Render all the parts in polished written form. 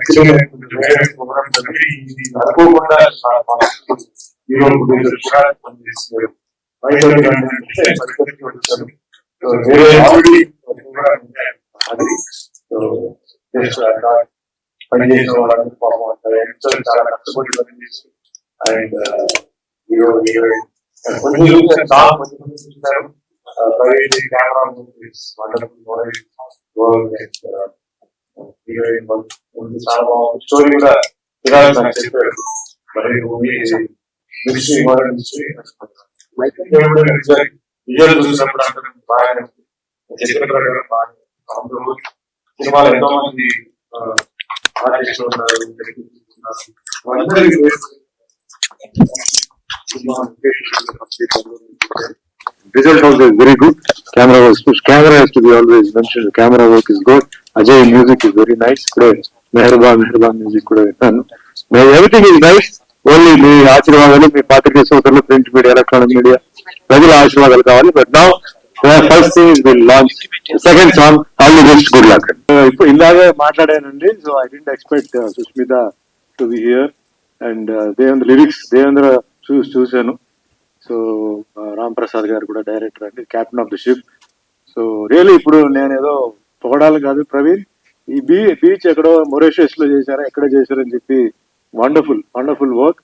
యాక్చువల్గా వేరే ప్రోగ్రామ్స్ అనేది ఇది అనుకోకుండా హీరో ప్రొడ్యూసర్ కూడా పనిచేస్తారు. వేరే ఆల్రెడీ అది పనిచేసిన వాళ్ళని పాపం చాలా కష్టపడి పనిచేసి అండ్ హీరో హీరోయిన్ కొన్ని చూసారు ప్రైవేట్ కెమెరా హీరోయిన్ చాలా బాగుంది. స్టోరీ కూడా విరాజ్ నాకు చెప్పాడు. మరి మిస్ట్రీ విజువల్ చూసినప్పుడు అంటే బాగా చెప్పిన ప్రకారం బాగా సినిమాలో ఎంతో మంది ఆర్టిస్టులు ఉన్నారు. Result also is very good. Camera has to be always mentioned. Camera work is good. Ajay music is very nice. Meherban music kuda vinnanu. Everything is nice. Only మీ ఆశీర్వాదాలు, మీ పాత్రికేయ సోదరులు, ప్రింట్ మీడియా, ఎలక్ట్రానిక్ మీడియా ప్రజల ఆశీర్వాదాలు కావాలి. But now first thing is will launch second song. All the best, good luck. ఇప్పుడు ఇలాగే మాట్లాడానండి. So I didn't expect Sushmita to be here and Devendra lyrics Devendra చూశాను. సో రామ్ ప్రసాద్ గారు కూడా డైరెక్టర్ అండి, captain of the ship. So really ఇప్పుడు నేను ఏదో పొగడాలి కాదు, ప్రవీణ్ ఈ బీచ్ ఎక్కడో మొరేషియస్ లో చేశారా, ఎక్కడ చేశారని చెప్పి వండర్ఫుల్ వర్క్.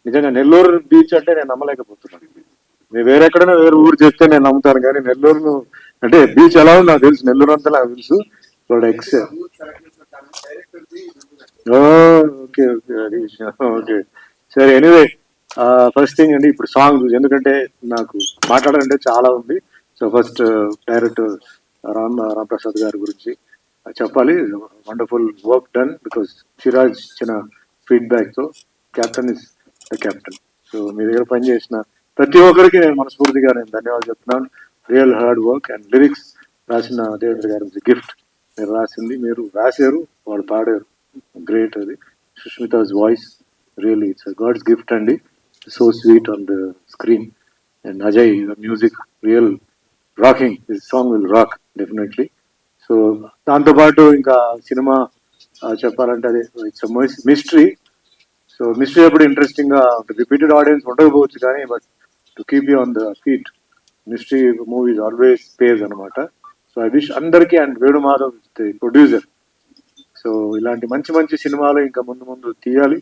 నిజంగా నెల్లూరు బీచ్ అంటే నేను నమ్మలేకపోతున్నాను. మీరు వేరెక్కడైనా వేరే ఊరు చెప్తే నేను నమ్ముతాను, కానీ నెల్లూరు అంటే బీచ్ ఎలా ఉంది నాకు తెలుసు, నెల్లూరు అంతా నాకు తెలుసు. ఓకే సరే. ఎనీవే ఫస్ట్ థింగ్ అండి, ఇప్పుడు సాంగ్ ఎందుకంటే నాకు మాట్లాడాలంటే చాలా ఉంది. So first director Ram Prasad గారి గురించి చెప్పాలి. Wonderful work done because Siraj ఇచ్చిన ఫీడ్బ్యాక్ తో captain is the captain. So మీ దగ్గర పనిచేసిన ప్రతి ఒక్కరికి నేను మనస్ఫూర్తిగా ధన్యవాదాలు చెప్తున్నాను. Real hard work and lyrics రాసిన దేవేంద్ర గారి గిఫ్ట్. మీరు రాసింది, మీరు రాశారు, వాళ్ళు పాడారు, గ్రేట్. అది Sushmita's voice really it's God's gift అండి. So sweet on the screen. And Ajay music real rocking. This song will rock definitely. So దాంతోపాటు ఇంకా సినిమా చెప్పాలంటే అదే ఇట్స్ మిస్టరీ. సో మిస్టరీ అప్పుడు ఇంట్రెస్టింగ్ గా ఉంటుంది. రిపీటెడ్ ఆడియన్స్ ఉండకపోవచ్చు కానీ but to keep you on the feet mystery movies always pays అనమాట. సో ఐ విష్ అందరికీ and Venumadhav the producer. So ఇలాంటి మంచి సినిమాలు ఇంకా ముందు తీయాలి.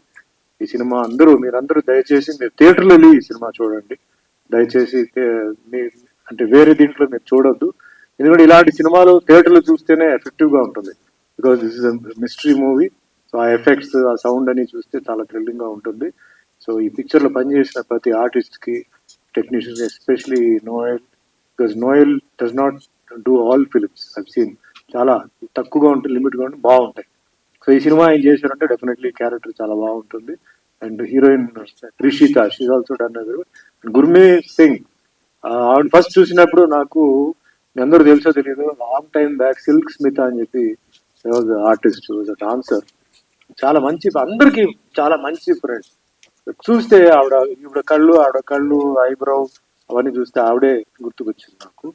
ఈ సినిమా మీరందరూ దయచేసి మీరు థియేటర్లో వెళ్ళి ఈ సినిమా చూడండి దయచేసి. అంటే వేరే దీంట్లో మీరు చూడొద్దు, ఎందుకంటే ఇలాంటి సినిమాలు థియేటర్లో చూస్తేనే ఎఫెక్టివ్ గా ఉంటుంది. Because this is mystery movie. So ఆ ఎఫెక్ట్స్, ఆ సౌండ్ అని చూస్తే చాలా థ్రిల్లింగ్ గా ఉంటుంది. సో ఈ పిక్చర్ లో పనిచేసిన ప్రతి ఆర్టిస్ట్ కి, technician, especially Noel, because Noel does not do all films. I've seen చాలా తక్కువగా ఉంటుంది, లిమిట్ గా ఉంటుంది, బాగుంటాయి. సో ఈ సినిమా ఏం చేశారంటే డెఫినెట్లీ క్యారెక్టర్ చాలా బాగుంటుంది. And heroine Rishitha, she's also done. Gurmeet Singh ఆవిడ ఫస్ట్ చూసినప్పుడు నాకు, మీ అందరూ తెలుసో తెలియదు, long time back Silk Smitha అని చెప్పి ఆర్టిస్ట్, డాన్సర్, చాలా మంచి, అందరికి చాలా మంచి ఫ్రెండ్. చూస్తే ఆవిడ కళ్ళు ఐబ్రో అవన్నీ చూస్తే ఆవిడే గుర్తుకొచ్చింది నాకు.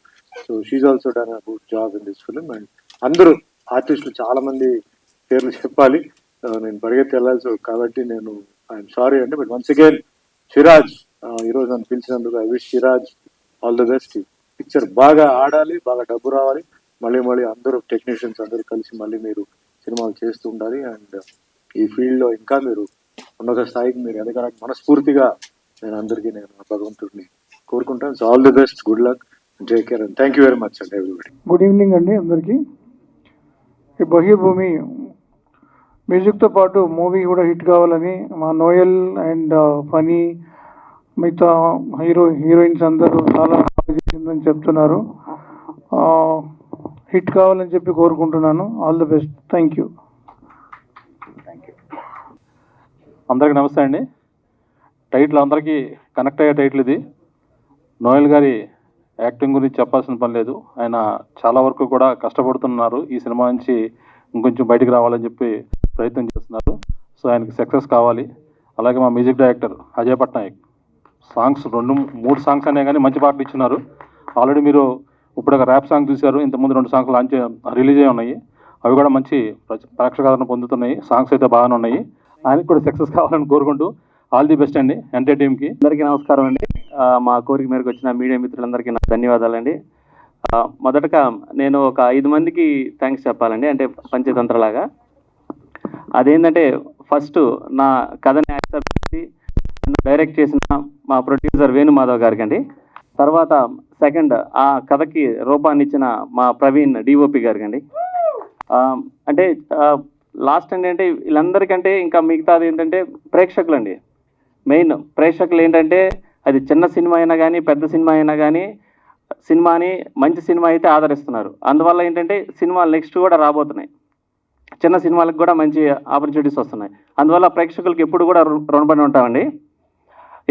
So she's also done a good job in this film. And అందరూ ఆర్టిస్టులు చాలా మంది పేర్లు చెప్పాలి, నేను పరిగెత్తి వెళ్ళాల్సి కాబట్టి నేను ఐఎమ్ సారీ అండి. బట్ వన్స్ అగైన్ సిరాజ్ ఈరోజు నన్ను పిలిచినందుకు I wish Siraj all the best. Picture బాగా ఆడాలి, బాగా డబ్బు రావాలి, మళ్ళీ అందరూ టెక్నీషియన్స్ అందరూ కలిసి మళ్ళీ మీరు సినిమాలు చేస్తూ ఉండాలి. అండ్ ఈ ఫీల్డ్ లో ఇంకా మీరు ఉన్నత స్థాయికి మీరు ఎదగడానికి మనస్ఫూర్తిగా నేను భగవంతుడిని కోరుకుంటాను. So all the best, good luck, take care and thank you very much అండి ఎవ్రీబడి. గుడ్ ఈవినింగ్ అండి అందరికీ. ఈ బహిర్భూమి మ్యూజిక్తో పాటు మూవీ కూడా హిట్ కావాలని మా నోయల్ అండ్ ఫనీ మిగతా హీరోయిన్స్ అందరూ చాలా బాగా చేసిందని చెప్తున్నారు. హిట్ కావాలని చెప్పి కోరుకుంటున్నాను. All the best. Thank you. అందరికీ నమస్తే అండి. టైటిల్ అందరికీ కనెక్ట్ అయ్యే టైటిల్ ఇది. నోయల్ గారి యాక్టింగ్ గురించి చెప్పాల్సిన పని లేదు. ఆయన చాలా వరకు కూడా కష్టపడుతున్నారు. ఈ సినిమా నుంచి ఇంకొంచెం బయటికి రావాలని చెప్పి ప్రయత్నం చేస్తున్నారు. సో ఆయనకి సక్సెస్ కావాలి. అలాగే మా music director Ajay Patnaik songs 2-3 songs అనే కానీ మంచి పాటలు ఇచ్చినారు. ఆల్రెడీ మీరు ఇప్పుడు ఒక ర్యాప్ సాంగ్ చూశారు, ఇంతకుముందు 2 సాంగ్స్ రిలీజ్ అయి ఉన్నాయి. అవి కూడా మంచి ప్రేక్షకాదరణ పొందుతున్నాయి. సాంగ్స్ అయితే బాగానే ఉన్నాయి. ఆయనకి కూడా సక్సెస్ కావాలని కోరుకుంటూ ఆల్ ది బెస్ట్ అండి ఎంటర్ టీమ్కి. అందరికీ నమస్కారం అండి. మా కోరిక మేరకు వచ్చిన మీడియా మిత్రులందరికీ నా ధన్యవాదాలండి. మొదటగా నేను ఒక 5 మందికి థ్యాంక్స్ చెప్పాలండి, అంటే పంచతంత్రలాగా. అదేంటంటే ఫస్ట్ నా కథని యాక్సెప్ట్ చేసి డైరెక్ట్ చేసిన మా ప్రొడ్యూసర్ వేణుమాధవ్ గారికి అండి. తర్వాత సెకండ్ ఆ కథకి రూపాన్ని ఇచ్చిన మా ప్రవీణ్ డిఓపి గారికి అండి. అంటే లాస్ట్ ఏంటంటే వీళ్ళందరికంటే ఇంకా మిగతాది ఏంటంటే ప్రేక్షకులండి. మెయిన్ ప్రేక్షకులు ఏంటంటే అది చిన్న సినిమా అయినా కానీ పెద్ద సినిమా అయినా కానీ సినిమాని మంచి సినిమా అయితే ఆదరిస్తున్నారు. అందువల్ల ఏంటంటే సినిమాలు నెక్స్ట్ కూడా రాబోతున్నాయి. చిన్న సినిమాలకు కూడా మంచి ఆపర్చునిటీస్ వస్తున్నాయి. అందువల్ల ప్రేక్షకులకి ఎప్పుడు కూడా రుణపడి ఉంటామండి.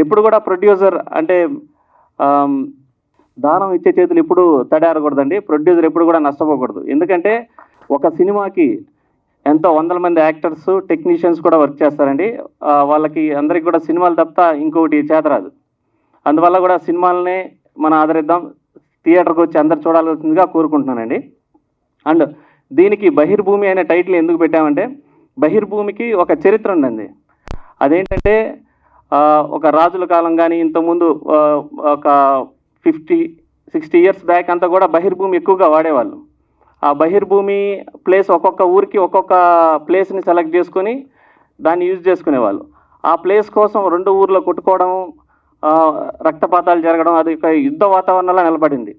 ఎప్పుడు కూడా ప్రొడ్యూసర్ అంటే దానం ఇచ్చే చేతులు ఎప్పుడు తడారకూడదండి. ప్రొడ్యూసర్ ఎప్పుడు కూడా నష్టపోకూడదు. ఎందుకంటే ఒక సినిమాకి ఎంతో 100 మంది యాక్టర్స్ టెక్నీషియన్స్ కూడా వర్క్ చేస్తారండి. వాళ్ళకి అందరికి కూడా సినిమాలు తప్ప ఇంకొకటి చేతరాదు. అందువల్ల కూడా సినిమాలనే మనం ఆదరిద్దాం, థియేటర్కి వచ్చి అందరు చూడాల్సిందిగా కోరుకుంటున్నానండి. అండ్ దీనికి బహిర్భూమి అనే టైటిల్ ఎందుకు పెట్టామంటే బహిర్భూమికి ఒక చరిత్ర ఉందండి. అదేంటంటే ఒక రాజుల కాలం కానీ ఇంతకుముందు ఒక 50-60 ఇయర్స్ బ్యాక్ అంతా కూడా బహిర్భూమి ఎక్కువగా వాడేవాళ్ళు. ఆ బహిర్భూమి ప్లేస్ ఒక్కొక్క ఊరికి ఒక్కొక్క ప్లేస్ని సెలెక్ట్ చేసుకొని దాన్ని యూజ్ చేసుకునేవాళ్ళు. ఆ ప్లేస్ కోసం 2 ఊర్లో కొట్టుకోవడం, రక్తపాతాలు జరగడం, అది ఒక యుద్ధ వాతావరణంలో నిలబడింది.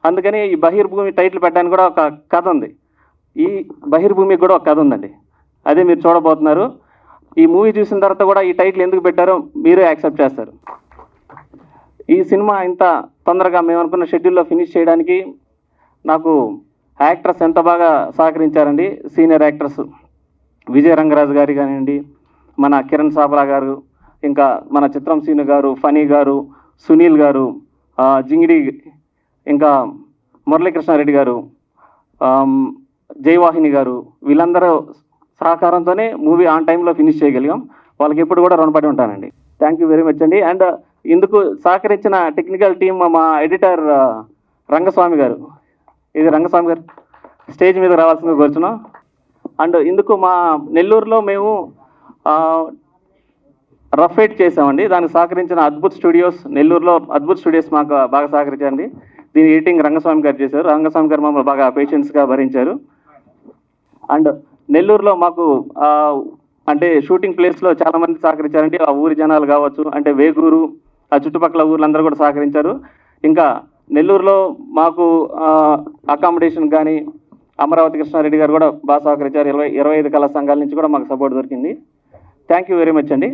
అందుకని ఈ బహిర్భూమి టైటిల్ పెట్టడానికి కూడా ఒక కథ ఉంది. ఈ బహిర్భూమికి కూడా ఒక కథ ఉందండి. అదే మీరు చూడబోతున్నారు. ఈ మూవీ చూసిన తర్వాత కూడా ఈ టైటిల్ ఎందుకు పెట్టారో మీరే యాక్సెప్ట్ చేస్తారు. ఈ సినిమా ఇంత తొందరగా మేము అనుకున్న షెడ్యూల్లో ఫినిష్ చేయడానికి నాకు యాక్టర్స్ ఎంత బాగా సహకరించారండి. సీనియర్ యాక్టర్స్ విజయ రంగరాజు గారి కానివ్వండి, మన కిరణ్ సాబ్రా గారు, ఇంకా మన చిత్రం సీను గారు, ఫనీ గారు, సునీల్ గారు, జింగిడి, ఇంకా మురళీకృష్ణారెడ్డి గారు, జయవాహిని గారు, వీళ్ళందరూ సహకారంతోనే మూవీ ఆన్ టైంలో ఫినిష్ చేయగలిగాం. వాళ్ళకి ఎప్పుడు కూడా రుణపడి ఉంటానండి. థ్యాంక్ యూ వెరీ మచ్ అండి. అండ్ ఇందుకు సహకరించిన టెక్నికల్ టీమ్ మా ఎడిటర్ రంగస్వామి గారు, ఇది రంగస్వామి గారు స్టేజ్ మీద రావాల్సిందిగా కోరుచున్నాం. అండ్ ఇందుకు మా నెల్లూరులో మేము రఫ్ ఎయిట్ చేసామండి. దానికి సహకరించిన అద్భుత్ స్టూడియోస్, నెల్లూరులో అద్భుత్ స్టూడియోస్ మాకు బాగా సహకరించారండి. దీని ఎడిటింగ్ రంగస్వామి గారు చేశారు. రంగస్వామి గారు మమ్మల్ని బాగా పేషెన్స్గా భరించారు. అండ్ నెల్లూరులో మాకు అంటే షూటింగ్ ప్లేస్లో చాలామంది సహకరించారండి. ఆ ఊరి జనాలు కావచ్చు, అంటే వేగూరు ఆ చుట్టుపక్కల ఊర్లందరూ కూడా సహకరించారు. ఇంకా నెల్లూరులో మాకు అకామిడేషన్ కానీ అమరావతి కృష్ణారెడ్డి గారు కూడా బాగా సహకరించారు. 25 కళా సంఘాల నుంచి కూడా మాకు సపోర్ట్ దొరికింది. థ్యాంక్ యూ వెరీ మచ్ అండి.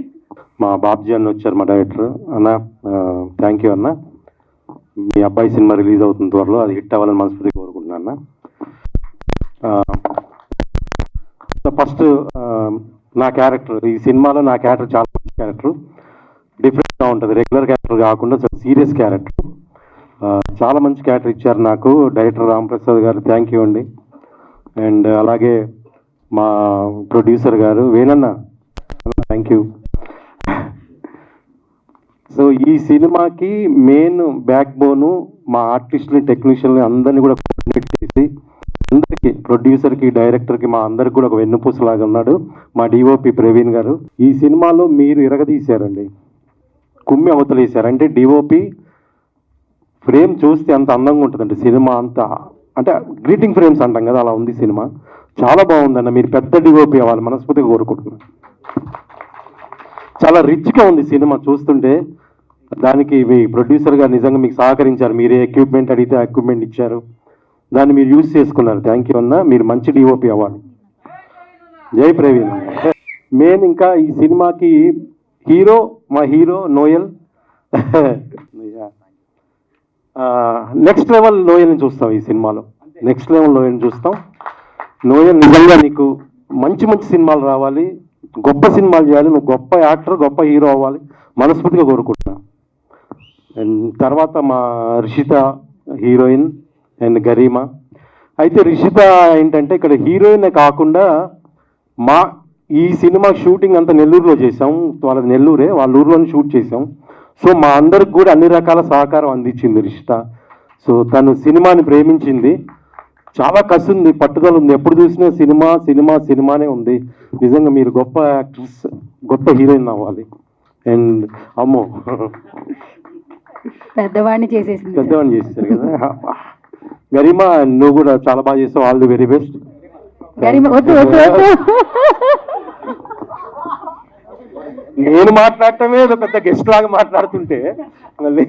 మా బాబ్జీ అన్న వచ్చారు, మా డైరెక్టర్ అన్న. థ్యాంక్ యూ అన్న. మీ అబ్బాయి సినిమా రిలీజ్ అవుతుంది త్వరలో, అది హిట్ అవ్వాలని మనస్ఫూర్తిగా కోరుకుంటున్నాను అన్న. ఫస్ట్ నా క్యారెక్టర్, ఈ సినిమాలో నా క్యారెక్టర్ చాలా మంచి క్యారెక్టర్, డిఫరెంట్గా ఉంటుంది. రెగ్యులర్ క్యారెక్టర్ కాకుండా సీరియస్ క్యారెక్టర్. చాలా మంచి క్యారెక్టర్ ఇచ్చారు నాకు డైరెక్టర్ రాంప్రసాద్ గారు. థ్యాంక్ యూ అండి. అండ్ అలాగే మా ప్రొడ్యూసర్ గారు వేణన్న, థ్యాంక్ యూ. సో ఈ సినిమాకి మెయిన్ బ్యాక్ బోను మా ఆర్టిస్టులు, టెక్నీషియన్లు అందరినీ కూడా కోఆర్డినేట్ చేసి అందరికీ, ప్రొడ్యూసర్కి, డైరెక్టర్కి, మా అందరికి కూడా ఒక వెన్నుపూసలాగా ఉన్నాడు మా డిఓపి ప్రవీణ్ గారు. ఈ సినిమాలో మీరు ఇరగదీశారండి, కుమ్మి అవతలేశారు. అంటే డిఓపి ఫ్రేమ్ చూస్తే అంత అందంగా ఉంటుందండి సినిమా అంతా. అంటే గ్రీటింగ్ ఫ్రేమ్స్ అంటాం కదా, అలా ఉంది సినిమా. చాలా బాగుందన్న. మీరు పెద్ద డిఓపి అవ్వాలి మనస్ఫూర్తిగా కోరుకుంటున్నాను. చాలా రిచ్గా ఉంది సినిమా చూస్తుంటే. దానికి మీ ప్రొడ్యూసర్ గారు నిజంగా మీకు సహకరించారు. మీరే ఎక్విప్మెంట్ అడిగితే ఎక్విప్మెంట్ ఇచ్చారు, దాన్ని మీరు యూజ్ చేసుకున్నారు. థ్యాంక్ యూ అన్న. మీరు మంచి డిఓపి అవ్వాలి. జై ప్రవీణ్. మెయిన్ ఇంకా ఈ సినిమాకి హీరో, మా హీరో నోయల్. నెక్స్ట్ లెవెల్ నోయల్ని చూస్తాం ఈ సినిమాలో. నెక్స్ట్ లెవెల్ నోయల్ని చూస్తాం. నోయల్ నిజంగా నీకు మంచి మంచి సినిమాలు రావాలి, గొప్ప సినిమాలు చేయాలి, నువ్వు గొప్ప యాక్టర్, గొప్ప హీరో అవ్వాలి మనస్ఫూర్తిగా కోరుకుంటున్నా. అండ్ తర్వాత మా రిషిత హీరోయిన్ అండ్ గరీమా. అయితే రిషిత ఏంటంటే ఇక్కడ హీరోయిన్ కాకుండా మా ఈ సినిమా షూటింగ్ అంతా నెల్లూరులో చేసాం. వాళ్ళ నెల్లూరే, వాళ్ళ ఊర్లోనే షూట్ చేసాం. సో మా అందరికి కూడా అన్ని రకాల సహకారం అందించింది రిషిత. సో తను సినిమాని ప్రేమించింది, చాలా కసి ఉంది, పట్టుదల ఉంది. ఎప్పుడు చూసినా సినిమా సినిమా సినిమానే ఉంది. నిజంగా మీరు గొప్ప యాక్ట్రెస్, గొప్ప హీరోయిన్ అవ్వాలి. అండ్ అమ్మో పెద్దవాడిని చేసేసింది. పెద్దవాడిని చేస్తారు కదా. గరిమా, నువ్వు కూడా చాలా బాగా చేస్తావు. All the very best. వద్దు వద్దు వద్దు. నేను మాట్లాడటమే ఏదో పెద్ద గెస్ట్ లాగా మాట్లాడుతుంటే మళ్ళీ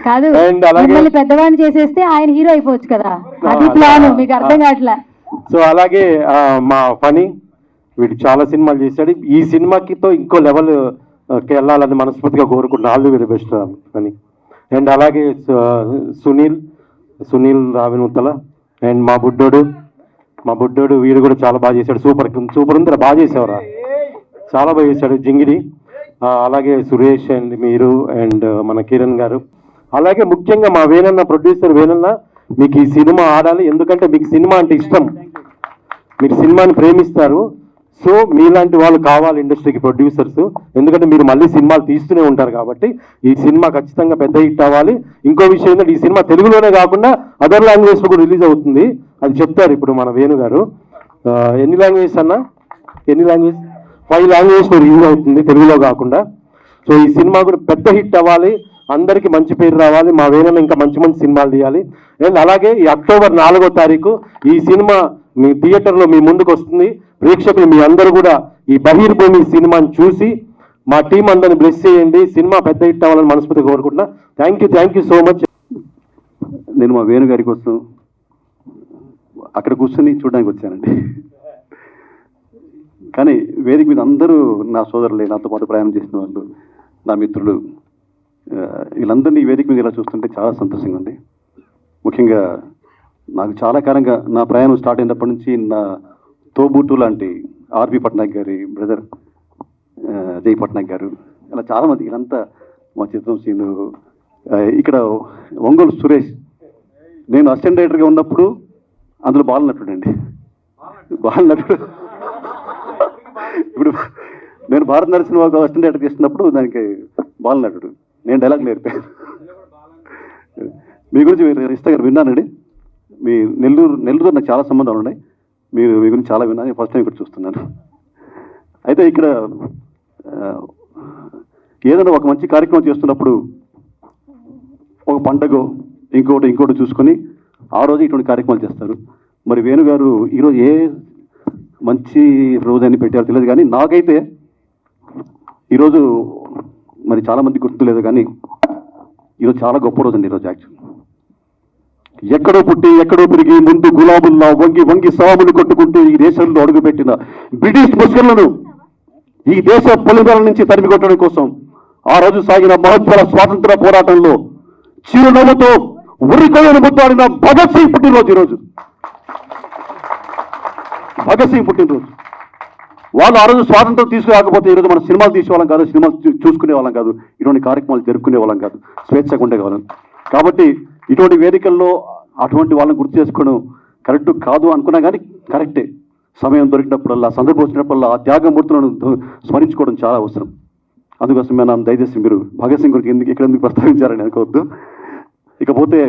కాదు, And అలాగే- మిమ్మల్ని పెద్దవాడిని చేసేస్తే ఆయన హీరో అయిపోవచ్చు కదా, అది ప్లాన్. మీకు అర్థం కావట్లా. సో అలాగే మా ఫనీ వీడు చాలా సినిమాలు చేశాడు. ఈ సినిమాకితో ఇంకో లెవెల్ వెళ్ళాలని మనస్ఫూర్తిగా కోరుకుంటున్నాను. All the very best Phani. And అలాగే సునీల్ రావినూతల అండ్ మా బుడ్డోడు వీడు కూడా చాలా బాగా చేశాడు. సూపర్ ఉంది, బాగా చేసేవారా, చాలా బాగా చేశాడు. జింగిడి, అలాగే సురేష్ అండ్ మీరు అండ్ మన కిరణ్ గారు, అలాగే ముఖ్యంగా మా వేణన్న ప్రొడ్యూసర్ వేణన్న, మీకు ఈ సినిమా ఆడాలి. ఎందుకంటే మీకు సినిమా అంటే ఇష్టం, మీరు సినిమాని ప్రేమిస్తారు. సో మీలాంటి వాళ్ళు కావాలి ఇండస్ట్రీకి ప్రొడ్యూసర్స్. ఎందుకంటే మీరు మళ్ళీ సినిమాలు తీస్తూనే ఉంటారు కాబట్టి ఈ సినిమా ఖచ్చితంగా పెద్ద హిట్ అవ్వాలి. ఇంకో విషయం ఏంటంటే ఈ సినిమా తెలుగులోనే కాకుండా అదర్ లాంగ్వేజ్ లో కూడా రిలీజ్ అవుతుంది. అది చెప్తారు ఇప్పుడు మన వేణు గారు. ఎన్ని లాంగ్వేజ్ అన్నా? 5 లాంగ్వేజ్ లో రిలీజ్ అవుతుంది తెలుగులో కాకుండా. సో ఈ సినిమా కూడా పెద్ద హిట్ అవ్వాలి, అందరికీ మంచి పేరు రావాలి. మా వేణన్న ఇంకా మంచి మంచి సినిమాలు తీయాలి. అండ్ అలాగే ఈ అక్టోబర్ 4వ తారీఖు ఈ సినిమా మీ థియేటర్లో మీ ముందుకు వస్తుంది. ప్రేక్షకులు మీ అందరూ కూడా ఈ బహిర్భూమి సినిమాని చూసి మా టీం అందరిని బ్లెస్ చేయండి. సినిమా పెద్ద హిట్ అవ్వాలని మనస్ఫూర్తిగా కోరుకుంటున్నా. Thank you so much. నేను మా వేణు గారి కోసం అక్కడ కూర్చొని చూడడానికి వచ్చానండి. కానీ వేదిక మీద అందరూ నా సోదరులే, నాతో పాటు ప్రయాణం చేసిన వాళ్ళు, నా మిత్రులు, వీళ్ళందరినీ వేదిక మీద ఇలా చూస్తుంటే చాలా సంతోషంగా ఉంది. ముఖ్యంగా నాకు చాలా కాలంగా నా ప్రయాణం స్టార్ట్ అయినప్పటి నుంచి నా తోబూటు లాంటి ఆర్పి పట్నాయక్ గారి బ్రదర్ జై పట్నాయక్ గారు, ఇలా చాలామంది, వీళ్ళంతా మా చిత్రం సీను, ఇక్కడ ఒంగోలు సురేష్, నేను అసిస్టెంట్ డైరెక్టర్గా ఉన్నప్పుడు అందులో బాలనటుడు అండి. బాలనటుడు ఇప్పుడు నేను భారత నరసింహ అసిస్టెంట్ డైరెక్టర్ చేస్తున్నప్పుడు దానికి బాలనటుడు, నేను డైలాగ్ నేర్పాను. మీ గురించి ఇస్తా గారు విన్నానండి. మీ నెల్లూరుతో నాకు చాలా సంబంధాలు ఉన్నాయి. మీ గురించి చాలా విన్నాను. ఫస్ట్ టైం ఇక్కడ చూస్తున్నాను. అయితే ఇక్కడ ఏదైనా ఒక మంచి కార్యక్రమం చేస్తున్నప్పుడు ఒక పండగ ఇంకోటి చూసుకొని ఆ రోజు ఇటువంటి కార్యక్రమాలు చేస్తారు. మరి వేణుగారు ఈరోజు ఏ మంచి రోజని పెట్టారో తెలియదు, కానీ నాకైతే ఈరోజు మరి చాలామంది గుర్తులేదు, కానీ ఈరోజు చాలా గొప్ప రోజు అండి. ఈరోజు యాక్చువల్ ఎక్కడో పుట్టి ఎక్కడో పెరిగి ముందు గులాబుల్లా వంగి సాములు కొట్టుకుంటూ ఈ దేశంలో అడుగుపెట్టిన బ్రిటిష్ ముస్లింలను ఈ దేశ పొలిమేరల నుంచి తరిమి కొట్టడం కోసం ఆ రోజు సాగిన మహోజ్వల స్వాతంత్ర పోరాటంలో చిరునవ్వుతో ఉరికొయ్యను ముద్దాడిన భగత్ సింగ్ పుట్టినరోజు ఈరోజు. భగత్ సింగ్ పుట్టినరోజు. వాళ్ళు ఆ రోజు స్వాతంత్రం తీసుకురాకపోతే ఈరోజు మనం సినిమాలు తీసేవాళ్ళం కాదు, సినిమాలు చూసుకునే వాళ్ళం కాదు, ఇటువంటి కార్యక్రమాలు జరుపుకునే వాళ్ళం కాదు, స్వేచ్ఛగా ఉండేవాళ్ళం. కాబట్టి ఇటువంటి వేదికల్లో అటువంటి వాళ్ళని గుర్తు చేసుకోవడం కరెక్ట్ కాదు అనుకున్నా, కానీ కరెక్టే. సమయం దొరికినప్పుడల్లా, సందర్భం వచ్చినప్పుడల్లా ఆ త్యాగమూర్తులను స్మరించుకోవడం చాలా అవసరం. అందుకోసమే నా దయచేసి మీరు భగత్ సింగ్ గురించి ఎందుకు ప్రస్తావించారని అనుకోవద్దు. ఇకపోతే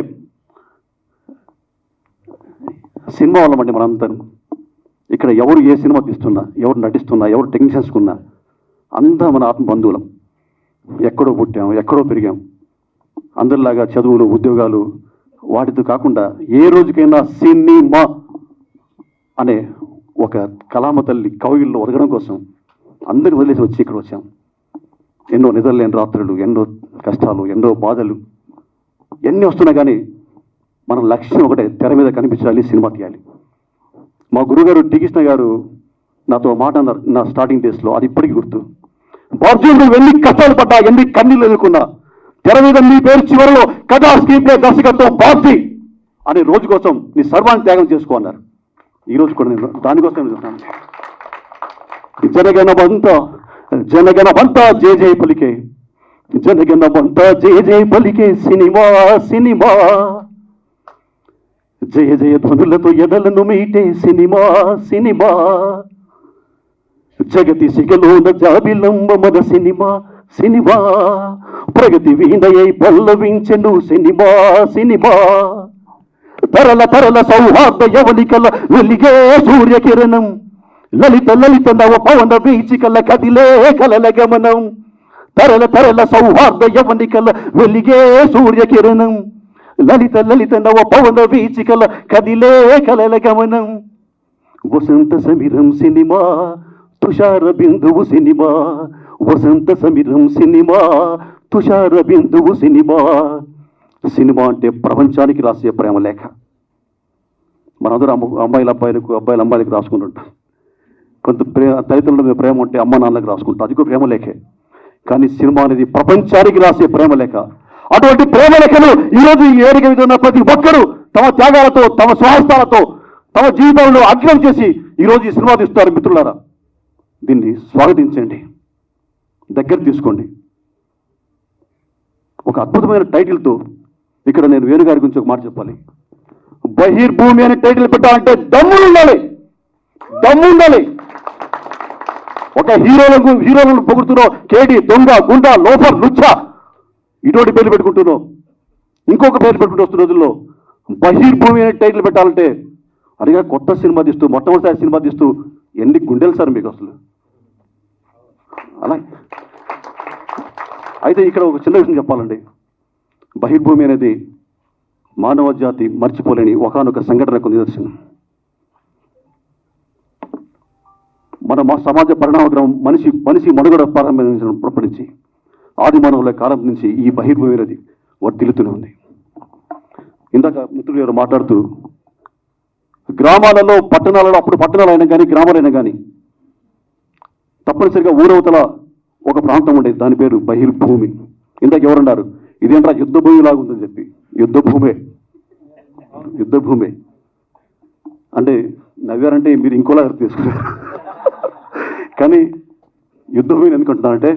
సినిమా వాళ్ళమండి మనందరం. ఇక్కడ ఎవరు ఏ సినిమా తీస్తున్నా, ఎవరు నటిస్తున్నా, ఎవరు టెక్నీషియన్స్ ఉన్నా అంతా మన ఆత్మ బంధువులం. ఎక్కడో పుట్టాం, ఎక్కడో పెరిగాం. అందరిలాగా చదువులు, ఉద్యోగాలు వాటితో కాకుండా ఏ రోజుకైనా సినిమా అనే ఒక కళామ తల్లి కవిల్లో ఒదగడం కోసం అందరిని వదిలేసి వచ్చి ఇక్కడ వచ్చాం. ఎన్నో నిద్రలేని రాత్రులు, ఎన్నో కష్టాలు, ఎన్నో బాధలు ఎన్ని వస్తున్నా కానీ మన లక్ష్యం ఒకటే, తెర మీద కనిపించాలి, సినిమా తీయాలి. మా గురుగారు టి కృష్ణ గారు నాతో మాట అన్నారు నా స్టార్టింగ్ డేస్లో, అది ఇప్పటికీ గుర్తు. బార్జీలు ఎన్ని కష్టాలు పడ్డా, ఎన్ని కన్నీళ్ళు ఎదుర్కొన్నా, తెర మీద నీ పేరు చివరిలో కథా స్క్రీన్ ప్లే దర్శకత్వం బార్జీ అనే రోజు కోసం నీ సర్వాన్ని త్యాగం చేసుకో అన్నారు. ఈ రోజు కూడా నేను దానికోసం చూస్తున్నాను. జనగణమంతా జయ జయ పలికే, జనగణమంతా జయ జయ పలికే సినిమా సినిమా, జయ జయ ధ్వనులతో ఎడలను మీటే సినిమా సినిమా, జగతి సిగలోన జాబిలంబ మన సినిమా సినిమా, ప్రగతి వీణయై పల్లవించెను సినిమా సినిమా, తరల తరల సౌహార్ద యవనికల వెలిగే సూర్యకిరణం, లలిత లలిత నవ పవన వీచికల కదిలే కలల గమనం. తరల తరల సౌహార్ద యవనికల వెలిగే సూర్యకిరణం, లలిత లలిత నవ పవన వీచికల కదిలే కలల గమనం. వసంత సమీరం సినిమా తుషార బిందువు సినిమా, వసంత సమీరం సినిమా తుషార బిందువు సినిమా. సినిమా అంటే ప్రపంచానికి రాసే ప్రేమ లేఖ. మనందరూ అమ్మాయిల అబ్బాయిలకు, అబ్బాయిల అమ్మాయిలకు రాసుకుంటుంటాం. కొంత తల్లిదండ్రుల మీద ప్రేమ ఉంటే అమ్మ నాన్నలకు రాసుకుంటాం, అది కూడా ప్రేమ లేఖే. కానీ సినిమా అనేది ప్రపంచానికి రాసే ప్రేమ లేఖ. అటువంటి ప్రేమ లేఖను ఈరోజు ఈ వేదిక మీద ఉన్న ప్రతి ఒక్కరూ తమ త్యాగాలతో, తమ స్వాస్థాలతో, తమ జీవితంలో అగ్నం చేసి ఈరోజు ఈ సినిమా తీస్తారు. మిత్రులారా, దీన్ని స్వాగతించండి, దగ్గర తీసుకోండి. ఒక అద్భుతమైన టైటిల్తో ఇక్కడ నేను వేణుగారి గురించి ఒక మాట చెప్పాలి. బహిర్భూమి అనే టైటిల్ పెట్టాలంటే దమ్ము ఉండాలి, దమ్ము ఉండాలి. ఒక హీరోలను పొగుడుతున్నావు, కేడి, దొంగ, గుండ, లోఫర్, లుచ్చ, ఇటువంటి పేర్లు పెట్టుకుంటున్నావు, ఇంకొక పేర్లు పెట్టుకుంటూ వస్తున్న రోజుల్లో బహిర్భూమి అనే టైటిల్ పెట్టాలంటే అడిగా కొత్త సినిమా తీస్తూ, మొట్టమొదటిసారి సినిమా తీస్తూ ఎన్ని గుండెలు సార్ మీకు అసలు. అలా అయితే ఇక్కడ ఒక చిన్న విషయం చెప్పాలండి. బహిర్భూమి అనేది మానవ జాతి మర్చిపోలేని ఒకానొక సంఘటనకు నిదర్శనం. మా సమాజ పరిణామక్రమం మనిషి మనుగడ ప్రారంభించినప్పటి నుంచి, ఆది మానవుల కాలం నుంచి ఈ బహిర్భూమి అనేది వర్ధిల్లుతూనే ఉంది. ఇందాక మిత్రులు గారు మాట్లాడుతూ గ్రామాలలో, పట్టణాలలో, అప్పుడు పట్టణాలు అయినా కానీ గ్రామాలైనా కానీ తప్పనిసరిగా ఊరవతల ఒక ప్రాంతం ఉండేది, దాని పేరు బహిర్భూమి. ఇందాక ఎవరన్నారు ఇదేంట్రా యుద్ధ భూమి లాగా ఉందని చెప్పి. యుద్ధ భూమే అంటే నవ్వారంటే మీరు ఇంకోలా తీసుకున్నారు. కానీ యుద్ధ భూమిని ఎందుకుంటున్నారంటే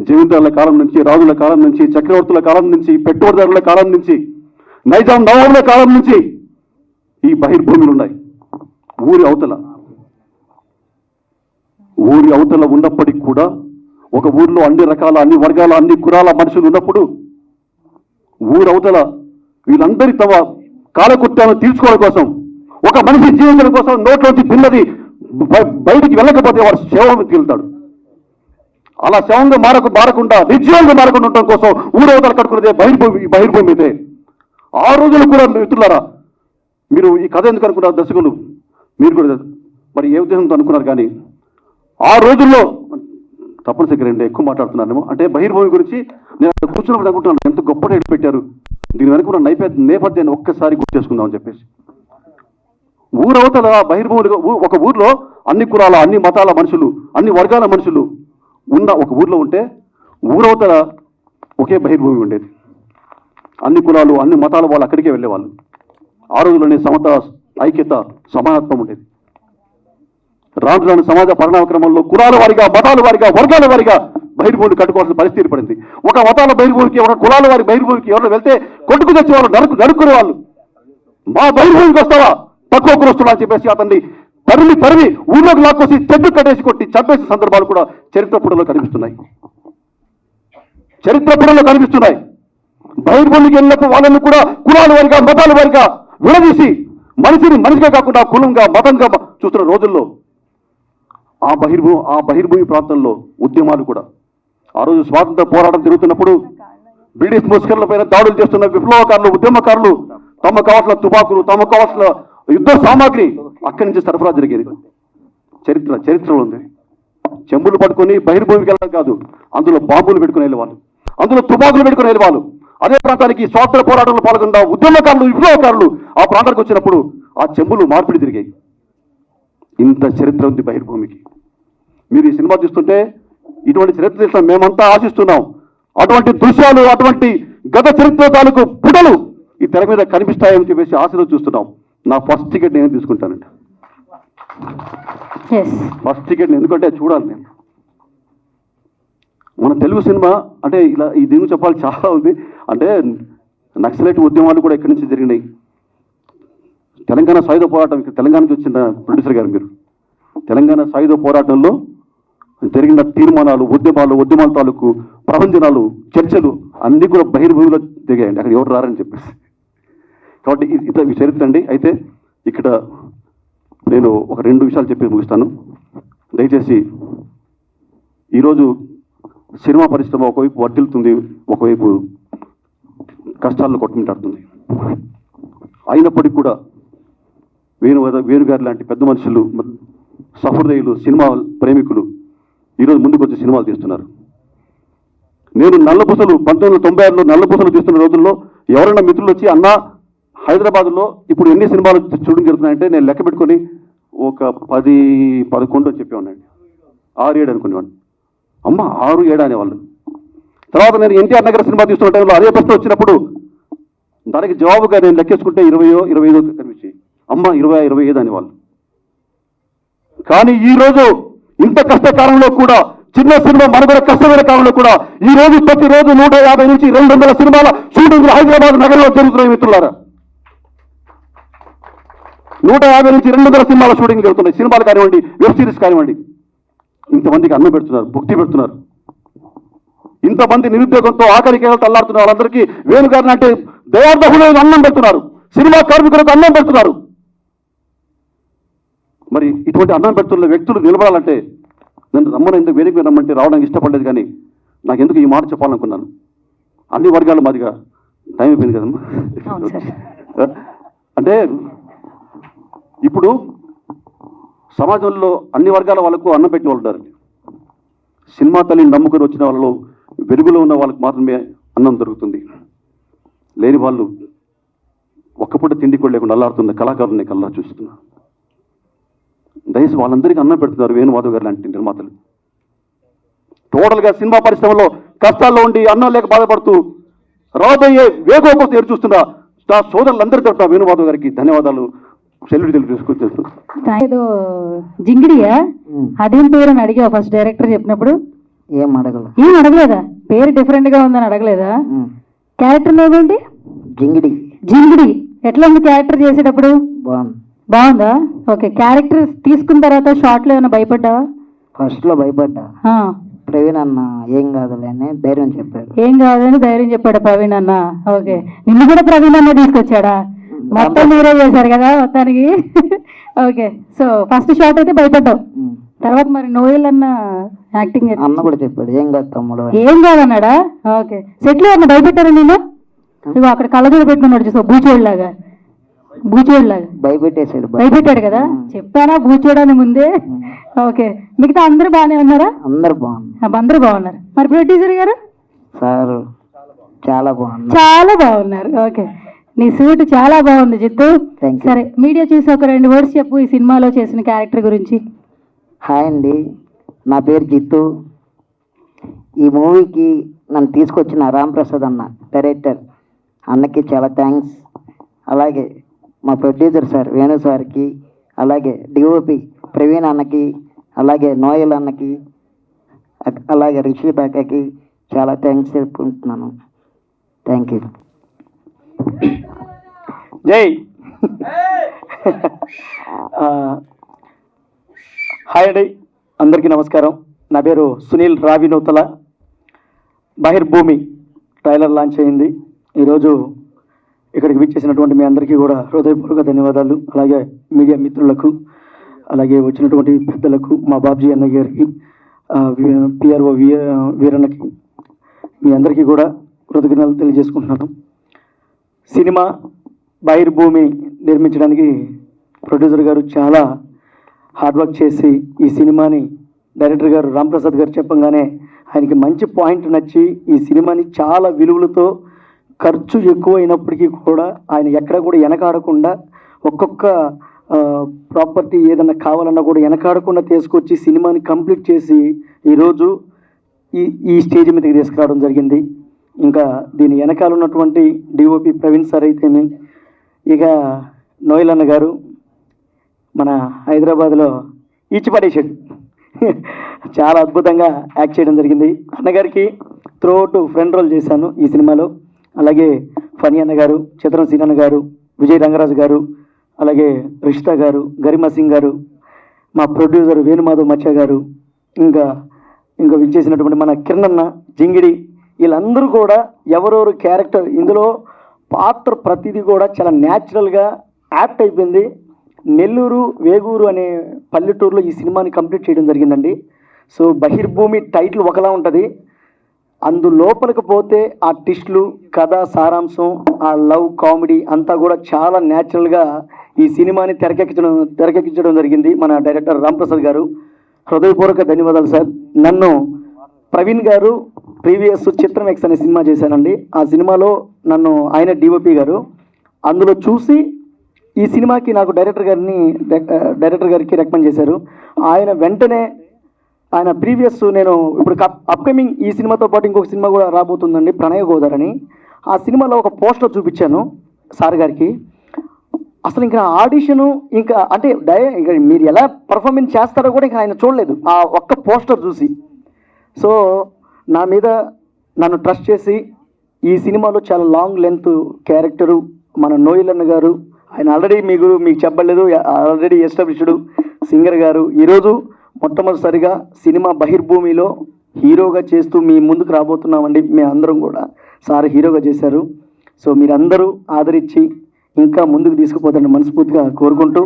జమీందారుల కాలం నుంచి, రాజుల కాలం నుంచి, చక్రవర్తుల కాలం నుంచి, పెట్టుబడిదారుల కాలం నుంచి, నైజాం నవాబుల కాలం నుంచి ఈ బహిర్భూములు ఉన్నాయి. ఊరి అవతల ఉన్నప్పటికీ కూడా ఒక ఊరిలో అన్ని రకాల, అన్ని వర్గాల, అన్ని కులాల మనుషులు ఉన్నప్పుడు ఊరి అవతల వీళ్ళందరి తమ కాలకృత్యాలను తీర్చుకోవడం కోసం, ఒక మనిషి జీవించడం కోసం నోట్లోంచి పిల్లది బయటికి వెళ్ళకపోతే వాడు శవంగా వెళ్తాడు. అలా శవంగా మారకుండా నిర్జీవంగా మారకుండా ఉండడం కోసం ఊరవతల కట్టుకునేదే బహిర్భూమి ఇదే. ఆ రోజులు కూడా మిత్రులారా, మీరు ఈ కథ ఎందుకు అనుకున్నారు దర్శకులు, మీరు కూడా మరి ఏ ఉద్దేశంతో అనుకున్నారు. కానీ ఆ రోజుల్లో తప్పనిసరిగా ఎక్కువ మాట్లాడుతున్నాను అంటే బహిర్భూమి గురించి నేను కూర్చున్నప్పుడు అనుకుంటున్నాను, ఎంత గొప్ప రేటు పెట్టారు, దీని వెనక ఉన్న నేపథ్యాన్ని ఒక్కసారి గుర్తు చేసుకుందామని చెప్పేసి. ఊరవతల బహిర్భూమి, ఒక ఊర్లో అన్ని కులాల, అన్ని మతాల మనుషులు, అన్ని వర్గాల మనుషులు ఉన్న ఒక ఊర్లో ఉంటే ఊరవతల ఒకే బహిర్భూమి ఉండేది. అన్ని కులాలు, అన్ని మతాల వాళ్ళు అక్కడికే వెళ్ళేవాళ్ళు. ఆ రోజుల్లోనే సమత, ఐక్యత, సమానత్వం ఉండేది. రాను సమాజ పరిణామక్రమంలో కులాల వారిగా, మతాల వారిగా, వర్గాల వారిగా బహిర్భూమిని కట్టుకోవాల్సిన పరిస్థితి ఏర్పడింది. ఒక మతాల బహిర్భూమికి, ఒక కులాల వారి బహిర్భూమికి ఎవరు వెళ్తే కొట్టుకు తెచ్చేవాళ్ళు, నరుకునే వాళ్ళు. మా బహిర్భూమికి వస్తావా, తక్కువ కురుస్తున్నా అని చెప్పేసి అతన్ని తరిమి ఊళ్ళోకి లాక్కొచ్చి చెట్టు కట్టేసి కొట్టి చంపేసిన సందర్భాలు కూడా చరిత్ర పుటలో కనిపిస్తున్నాయి. బహిర్భూమికి వెళ్ళినప్పుడు వాళ్ళని కూడా కులాల వారిగా, మతాల వారిగా విడదీసి మనిషిని మనిషిగా కాకుండా కులంగా, మతంగా చూస్తున్న రోజుల్లో ఆ బహిర్భూమి ప్రాంతంలో ఉద్యమాలు కూడా, ఆ రోజు స్వాతంత్ర పోరాటం జరుగుతున్నప్పుడు బ్రిటిష్ ముస్కర్ల పైన దాడులు చేస్తున్న విప్లవకారులు, ఉద్యమకారులు తమకు కావాల్సిన తుపాకులు, తమకు కావాల్సిన యుద్ధ సామాగ్రి అక్కడి నుంచి సరఫరా జరిగేది. చరిత్రలో ఉంది. చెంబులు పట్టుకొని బహిర్భూమికి వెళ్ళడం కాదు, అందులో బాంబులు పెట్టుకుని వెళ్ళేవాళ్ళు, అందులో తుపాకులు పెట్టుకుని వెళ్ళేవాళ్ళు. అదే ప్రాంతానికి స్వాతంత్ర పోరాటంలో పాల్గొన్న ఉద్యమకారులు, విప్లవకారులు ఆ ప్రాంతానికి వచ్చినప్పుడు ఆ చెంబులు మార్పిడి జరిగాయి. ఇంత చరిత్ర ఉంది బహిర్భూమికి. మీరు ఈ సినిమా చూస్తుంటే ఇటువంటి చరిత్ర తెలుసు మేమంతా ఆశిస్తున్నాం. అటువంటి దృశ్యాలు, అటువంటి గత చరిత్ర తాలూకు పుటలు ఈ తెర మీద కనిపిస్తాయని చెప్పేసి ఆశలో చూస్తున్నాం. నా ఫస్ట్ టికెట్ నేను తీసుకుంటానండి. ఫస్ట్ టికెట్ ఎందుకంటే చూడాలి నేను. మన తెలుగు సినిమా అంటే ఇలా ఈ దీని చెప్పాలి చాలా ఉంది. అంటే నక్సలైట్ ఉద్యమాలు కూడా ఇక్కడి నుంచి జరిగినాయి. తెలంగాణ సాయుధ పోరాటం, ఇక్కడ తెలంగాణ నుంచి వచ్చిన ప్రొడ్యూసర్ గారు మీరు, తెలంగాణ సాయుధ పోరాటంలో జరిగిన తీర్మానాలు, ఉద్యమాల తాలూకు ప్రవచనాలు, చర్చలు అన్నీ కూడా బహిర్భూమిలో దిగాయండి. అక్కడ ఎవరు రారని చెప్పేసి కాబట్టి ఇది చరిత్ర అండి. అయితే ఇక్కడ నేను ఒక 2 విషయాలు చెప్పి ముగిస్తాను. దయచేసి ఈరోజు సినిమా పరిశ్రమ ఒకవైపు వర్ధిల్లుతుంది, ఒకవైపు కష్టాలను కొట్టుమిట్టాడుతుంది. అయినప్పటికీ కూడా వేణుగారు లాంటి పెద్ద మనుషులు, సహృదయులు, సినిమా ప్రేమికులు ఈరోజు ముందుకు వచ్చి సినిమాలు తీస్తున్నారు. నేను నల్లపూసలు 1996లో నల్లపూసలు తీస్తున్న రోజుల్లో ఎవరైనా మిత్రులు వచ్చి అన్న హైదరాబాద్లో ఇప్పుడు ఎన్ని సినిమాలు షూటింగ్ జరుగుతున్నాయంటే నేను లెక్క పెట్టుకొని ఒక 10-11 అని చెప్పేవాడిని. 6-7 అనుకునేవాడిని. అమ్మ 6-7 అనేవాళ్ళు. తర్వాత నేను ఎన్టీఆర్ నగర్ సినిమా తీస్తున్న టైంలో అదే ప్రశ్న వచ్చినప్పుడు దానికి జవాబుగా నేను లెక్కేసుకుంటే 20-25 కనిపించి అమ్మ 20-25 అనేవాళ్ళు. కానీ ఈరోజు ఇంత కష్టకాలంలో కూడా, చిన్న సినిమా మనుగడ కష్టమైన కాలంలో కూడా ఈ రోజు ప్రతిరోజు 150 నుంచి 200 సినిమాల షూటింగ్లు హైదరాబాద్ నగరంలో జరుగుతున్నాయి మిత్రులారా. 150 నుంచి 200 సినిమాల షూటింగ్ జరుగుతున్నాయి. సినిమాలు కానివ్వండి, వెబ్ సిరీస్ కానివ్వండి. ఇంతమందికి అన్నం పెడుతున్నారు, భుక్తి పెడుతున్నారు. ఇంతమంది నిరుద్యోగంతో ఆఖరి కేవలం తల్లాడుతున్న వాళ్ళందరికీ వేణుగారిని అంటే దయార్థులకు అన్నం పెడుతున్నారు, సినిమా కార్మికులకు అన్నం పెడుతున్నారు. మరి ఇటువంటి అన్నం పెడుతున్న వ్యక్తులు నిలబడాలంటే నన్ను రమ్మని ఎందుకు వేదిక మీద రమ్మంటే రావడానికి ఇష్టపడలేదు. కానీ నాకు ఎందుకు ఈ మాట చెప్పాలనుకున్నాను. అన్ని వర్గాల మాదిగా టైం అయిపోయింది కదమ్మా. అంటే ఇప్పుడు సమాజంలో అన్ని వర్గాల వాళ్ళకు అన్నం పెట్టిన వాళ్ళు ఉంటారు. సినిమా తల్లిని నమ్ముకొని వచ్చిన వాళ్ళలో వెలుగులో ఉన్న వాళ్ళకి మాత్రమే అన్నం దొరుకుతుంది. లేని వాళ్ళు ఒక్కపూట తిండి కూడా లేకుండా అల్లాడుతున్న కళాకారుల్ని కల్లా చూస్తున్నారు. దయచేసి వాళ్ళందరికీ అన్నం పెడుతున్నారు వేణుమాధవ్ గారు లాంటి నిర్మాతలు. టోటల్గా సినిమా పరిశ్రమలో కష్టాల్లో ఉండి అన్నం లేక బాధపడుతూ రాబోయే వేగం కోసం ఎదురు చూస్తున్న నా సోదరులందరి తరఫున వేణుమాధవ్ గారికి ధన్యవాదాలు, సెల్యూట్ తెలుసుకొచ్చేస్తూ. ఏదో జింగిడియా అదేం పేరు అని అడిగా ఫస్ట్ డైరెక్టర్ చెప్పినప్పుడు? ఏం అడగలేదా? పేరు డిఫరెంట్ గా ఉందని అడగలేదా? క్యారెక్టర్ నేమ్ ఏంటి? జింగిడి. జింగిడి. ఎట్లా ఉంది క్యారెక్టర్ చేసేటప్పుడు? బాగుందా? ఓకే. క్యారెక్టర్ తీసుకున్న తర్వాత షార్ట్ లో ఏమైనా భయపడ్డావా? ఫస్ట్ లో భయపడ్డా. ప్రవీణ్ అన్న ఏం కాదులే అని ధైర్యం చెప్పాడు. ఏం కాదని ధైర్యం చెప్పాడు ప్రవీణ్ అన్న. ఓకే. నిన్ను కూడా ప్రవీణ్ అన్న తీసుకొచ్చాడా? మొత్తం మీరే చేశారు కదా మొత్తానికి. ఓకే. సో ఫస్ట్ షాట్ అయితే భయపడ్డావు. తర్వాత మరి నోయల్ అన్న యాక్టింగ్ అన్న కూడా చెప్పాడు ఏం కాదు తమ్ముడు. ఏం కాదన్నాడా? ఓకే. సెట్లు అన్న భయపెట్టారా నేను? నువ్వు అక్కడ కళ్ళజోడు పెట్టుకున్నాడు చూసావు, బూచోడ్లాగా. భయపెట్టాడు కదా. చెప్పానా బూచోడని ముందే? ఓకే. మిగతా అందరూ బాగానే ఉన్నారా? అందరూ బాగున్నారు. మరి ప్రొడ్యూసర్ గారు? సార్ చాలా బాగున్నారు. ఓకే. నీ సూట్ చాలా బాగుంది జిత్తు. సరే, మీడియా చూసి ఒక 2 వర్డ్స్ చెప్పు ఈ సినిమాలో చేసిన క్యారెక్టర్ గురించి. హాయ్ అండి, నా పేరు జిత్తు. ఈ మూవీకి నన్ను తీసుకొచ్చిన రాంప్రసాద్ అన్న డైరెక్టర్ అన్నకి చాలా థ్యాంక్స్. అలాగే మా ప్రొడ్యూసర్ సార్ వేణు సార్కి, అలాగే డిఓపి ప్రవీణ్ అన్నకి, అలాగే నోయల్ అన్నకి, అలాగే రిషిత్ అక్కకి చాలా థ్యాంక్స్ చెప్పుకుంటున్నాను. Thank you. జై. హాయ్ అండి, అందరికీ నమస్కారం. నా పేరు సునీల్ రావినూతల. బహిర్భూమి ట్రైలర్ లాంచ్ అయింది. ఈరోజు ఇక్కడికి విచ్చేసినటువంటి మీ అందరికీ కూడా హృదయపూర్వక ధన్యవాదాలు. అలాగే మీడియా మిత్రులకు, అలాగే వచ్చినటువంటి పెద్దలకు, మా బాబ్జీ అన్న గారికి, పిఆర్ఓ వీరన్నకి, మీ అందరికీ కూడా కృతజ్ఞతలు తెలియజేసుకుంటున్నాను. సినిమా బహిర్భూమి నిర్మించడానికి ప్రొడ్యూసర్ గారు చాలా హార్డ్ వర్క్ చేసి ఈ సినిమాని డైరెక్టర్ గారు రాంప్రసాద్ గారు చెప్పంగానే ఆయనకి మంచి పాయింట్ నచ్చి ఈ సినిమాని చాలా విలువలతో, ఖర్చు ఎక్కువ అయినప్పటికీ కూడా ఆయన ఎక్కడ కూడా వెనకాడకుండా, ఒక్కొక్క ప్రాపర్టీ ఏదన్నా కావాలన్నా కూడా వెనకాడకుండా తీసుకొచ్చి సినిమాని కంప్లీట్ చేసి ఈరోజు ఈ స్టేజ్ మీదకి తీసుకురావడం జరిగింది. ఇంకా దీని వెనకాల ఉన్నటువంటి డిఓపి ప్రవీణ్ సార్ అయితేమి, ఇక నోయల్ అన్న గారు మన హైదరాబాద్లో ఈచిపడేసాడు. చాలా అద్భుతంగా యాక్ట్ చేయడం జరిగింది. అన్నగారికి త్రూఅవుట్ ఫ్రంట్ రోల్ చేశాను ఈ సినిమాలో. అలాగే ఫనీ అన్న గారు, చిత్రం సీనన్న గారు, విజయ్ రంగరాజు గారు, అలాగే రిషిత గారు, గరిమా సింగ్ గారు, మా ప్రొడ్యూసర్ వేణుమాధవ్ మచ్చ గారు, ఇంకా విచ్చేసినటువంటి మన కిరణ్ అన్న, జింగిడి, వీళ్ళందరూ కూడా ఎవరెవరు క్యారెక్టర్ ఇందులో పాత్ర ప్రతిదీ కూడా చాలా న్యాచురల్గా యాప్ట్ అయిపోయింది. నెల్లూరు వేగూరు అనే పల్లెటూరులో ఈ సినిమాని కంప్లీట్ చేయడం జరిగిందండి. సో బహిర్భూమి టైటిల్ ఒకలా ఉంటుంది, అందులోపలికి పోతే ఆ ట్విస్టులు, కథ సారాంశం, ఆ లవ్ కామెడీ అంతా కూడా చాలా న్యాచురల్గా ఈ సినిమాని తెరకెక్కించడం జరిగింది మన డైరెక్టర్ రాంప్రసాద్ గారు. హృదయపూర్వక ధన్యవాదాలు సార్. నన్ను ప్రవీణ్ గారు ప్రీవియస్ చిత్రం ఎక్స్ అనే సినిమా చేశానండి. ఆ సినిమాలో నన్ను ఆయన డిఓపి గారు అందులో చూసి ఈ సినిమాకి నాకు డైరెక్టర్ గారికి రికమెండ్ చేశారు. ఆయన వెంటనే ఆయన ప్రీవియస్ నేను ఇప్పుడు అప్కమింగ్ ఈ సినిమాతో పాటు ఇంకొక సినిమా కూడా రాబోతుందండి, ప్రణయ గోదావరి అని. ఆ సినిమాలో ఒక పోస్టర్ చూపించాను సార్ గారికి. అసలు ఇంకా ఆడిషను ఇంకా అంటే ఇంకా మీరు ఎలా పర్ఫార్మెన్స్ చేస్తారో కూడా ఇంకా ఆయన చూడలేదు ఆ ఒక్క పోస్టర్ చూసి. సో నా మీద నన్ను ట్రస్ట్ చేసి ఈ సినిమాలో చాలా లాంగ్ లెంత్ క్యారెక్టరు మన నోయల్ అన్న గారు, ఆయన ఆల్రెడీ మీకు చెప్పలేదు, ఆల్రెడీ ఎస్టాబ్లిష్డ్ సింగర్ గారు ఈరోజు మొట్టమొదటిసారిగా సినిమా బహిర్భూమిలో హీరోగా చేస్తూ మీ ముందుకు రాబోతున్నామండి. మేము అందరం కూడా సార్ హీరోగా చేశారు. సో మీరందరూ ఆదరించి ఇంకా ముందుకు తీసుకుపోతారని మనస్ఫూర్తిగా కోరుకుంటూ.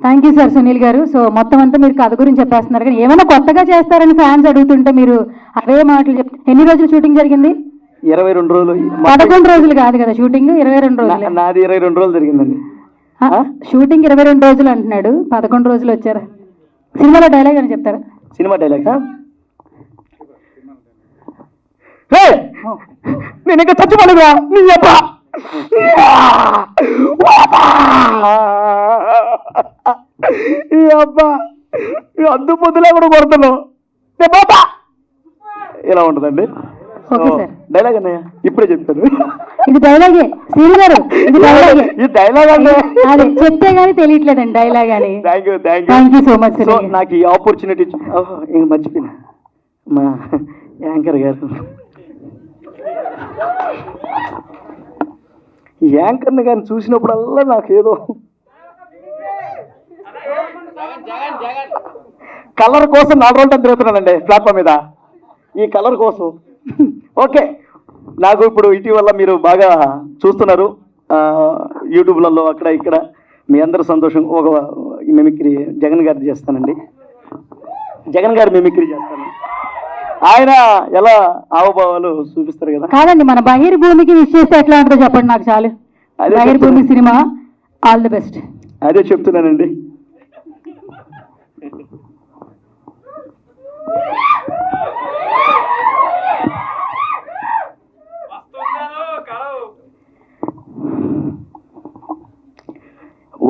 థ్యాంక్ యూ సార్ సునీల్ గారు. సో మొత్తం అంతా మీరు కథ గురించి చెప్పేస్తున్నారు, కానీ ఏమైనా కొత్తగా చేస్తారని ఫ్యాన్స్ అడుగుతుంటే మీరు అవే మాటలు ఎన్ని రోజులు షూటింగ్ జరిగింది? 22 రోజులు. 11 రోజులు కాదు కదా షూటింగ్, 22 రోజులు. నాది 22 రోజులు జరిగిందండి షూటింగ్. 22 రోజులు అంటున్నాడు, 11 రోజులు వచ్చారా? సినిమాలో డైలాగ్ అని చెప్తారా? సినిమా డైలాగ్ నేను ఇంకా చచ్చిపోలేదా నీ అబ్బా ఈ అబ్బా అద్దు పొద్దులా కూడా కొడుతున్నావు ఇలా ఉంటుందండి డైలాగ్ అన్నయ్య, ఇప్పుడే చెప్తాను. ఇది డైలాగే శ్రీను గారు, ఇది డైలాగే. ఈ డైలాగ్ అన్నయ్య అదే చెప్తే గానీ తెలియట్లేదండి డైలాగ్ అని. Thank you so much. నాకు ఈ ఆపర్చునిటీ ఇంక మర్చిపోయినా మా యాంకర్ గారు, యాంకర్ని కానీ చూసినప్పుడల్లా నాకేదో కలర్ కోసం 4 రోజులు తిరుగుతున్నానండి ప్లాట్ఫామ్ మీద ఈ కలర్ కోసం. ఓకే, నాకు ఇప్పుడు ఇటీవల మీరు బాగా చూస్తున్నారు యూట్యూబ్లలో అక్కడ ఇక్కడ, మీ అందరూ సంతోషం. ఒక మిమిక్రీ జగన్ గారిది చేస్తానండి, జగన్ గారి మిమిక్రీ చేస్తాను. ఆయన ఎలా హావభావాలు చూపిస్తారు కదా. కాదండి, మన బహిర్భూమికి విష్ చేస్తే ఎట్లా ఉంటుందో చెప్పండి నాకు చాలు. బహిర్భూమి సినిమా ఆల్ ది బెస్ట్. అదే చెప్తున్నానండి.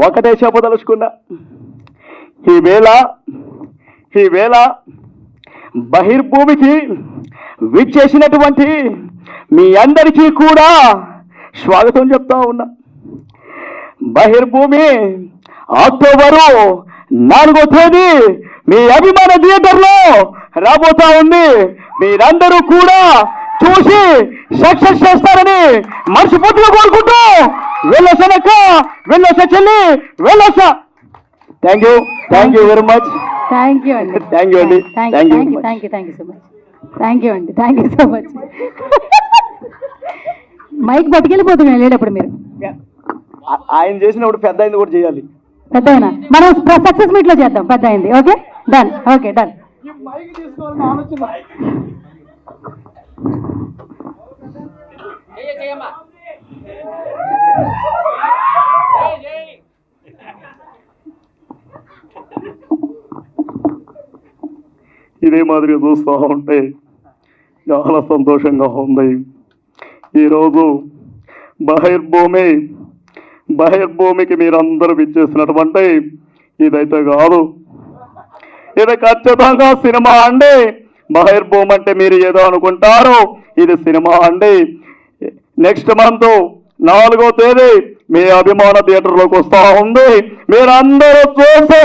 ఒకటే చెప్పదలుచుకున్నా, ఈవేళ బహిర్భూమికి విచ్చేసినటువంటి మీ అందరికీ కూడా స్వాగతం చెప్తా ఉన్నా. బహిర్భూమి అక్టోబరు 4వ తేదీ మీ అభిమాన థియేటర్లో రాబోతా ఉంది. మీరందరూ కూడా చూసి సక్సెస్ చేస్తారని మనస్ఫూర్తిగా కోరుకుంటూ వెళ్ళొసనక్క, వెళ్ళొస చెల్లి, వెళ్ళొస. Thank you very much. Thank you అండి. థ్యాంక్ యూ అండి. Thank you so much. Thank you అండి. Thank you so much. Mike పట్టుకెళ్ళిపోతుంది వెళ్ళేటప్పుడు మీరు. ఆయన చేసినప్పుడు పెద్ద అయింది కూడా చేయాలి. పెద్ద అయినా మనం సక్సెస్ మీట్ లో చేద్దాం. పెద్ద అయింది. Okay done. Okay done. ఇదే మాదిరిగా చూస్తూ ఉంటే చాలా సంతోషంగా ఉంది. ఈరోజు బహిర్భూమికి మీరందరూ ఇచ్చేసినటువంటి ఇదైతే కాదు, ఇది ఖచ్చితంగా సినిమా అండి. బహిర్భూమి అంటే మీరు ఏదో అనుకుంటారు, ఇది సినిమా అండి. నెక్స్ట్ మంత్ 4వ తేదీ మీ అభిమాన థియేటర్లోకి వస్తూ ఉంది. మీరందరూ చూసి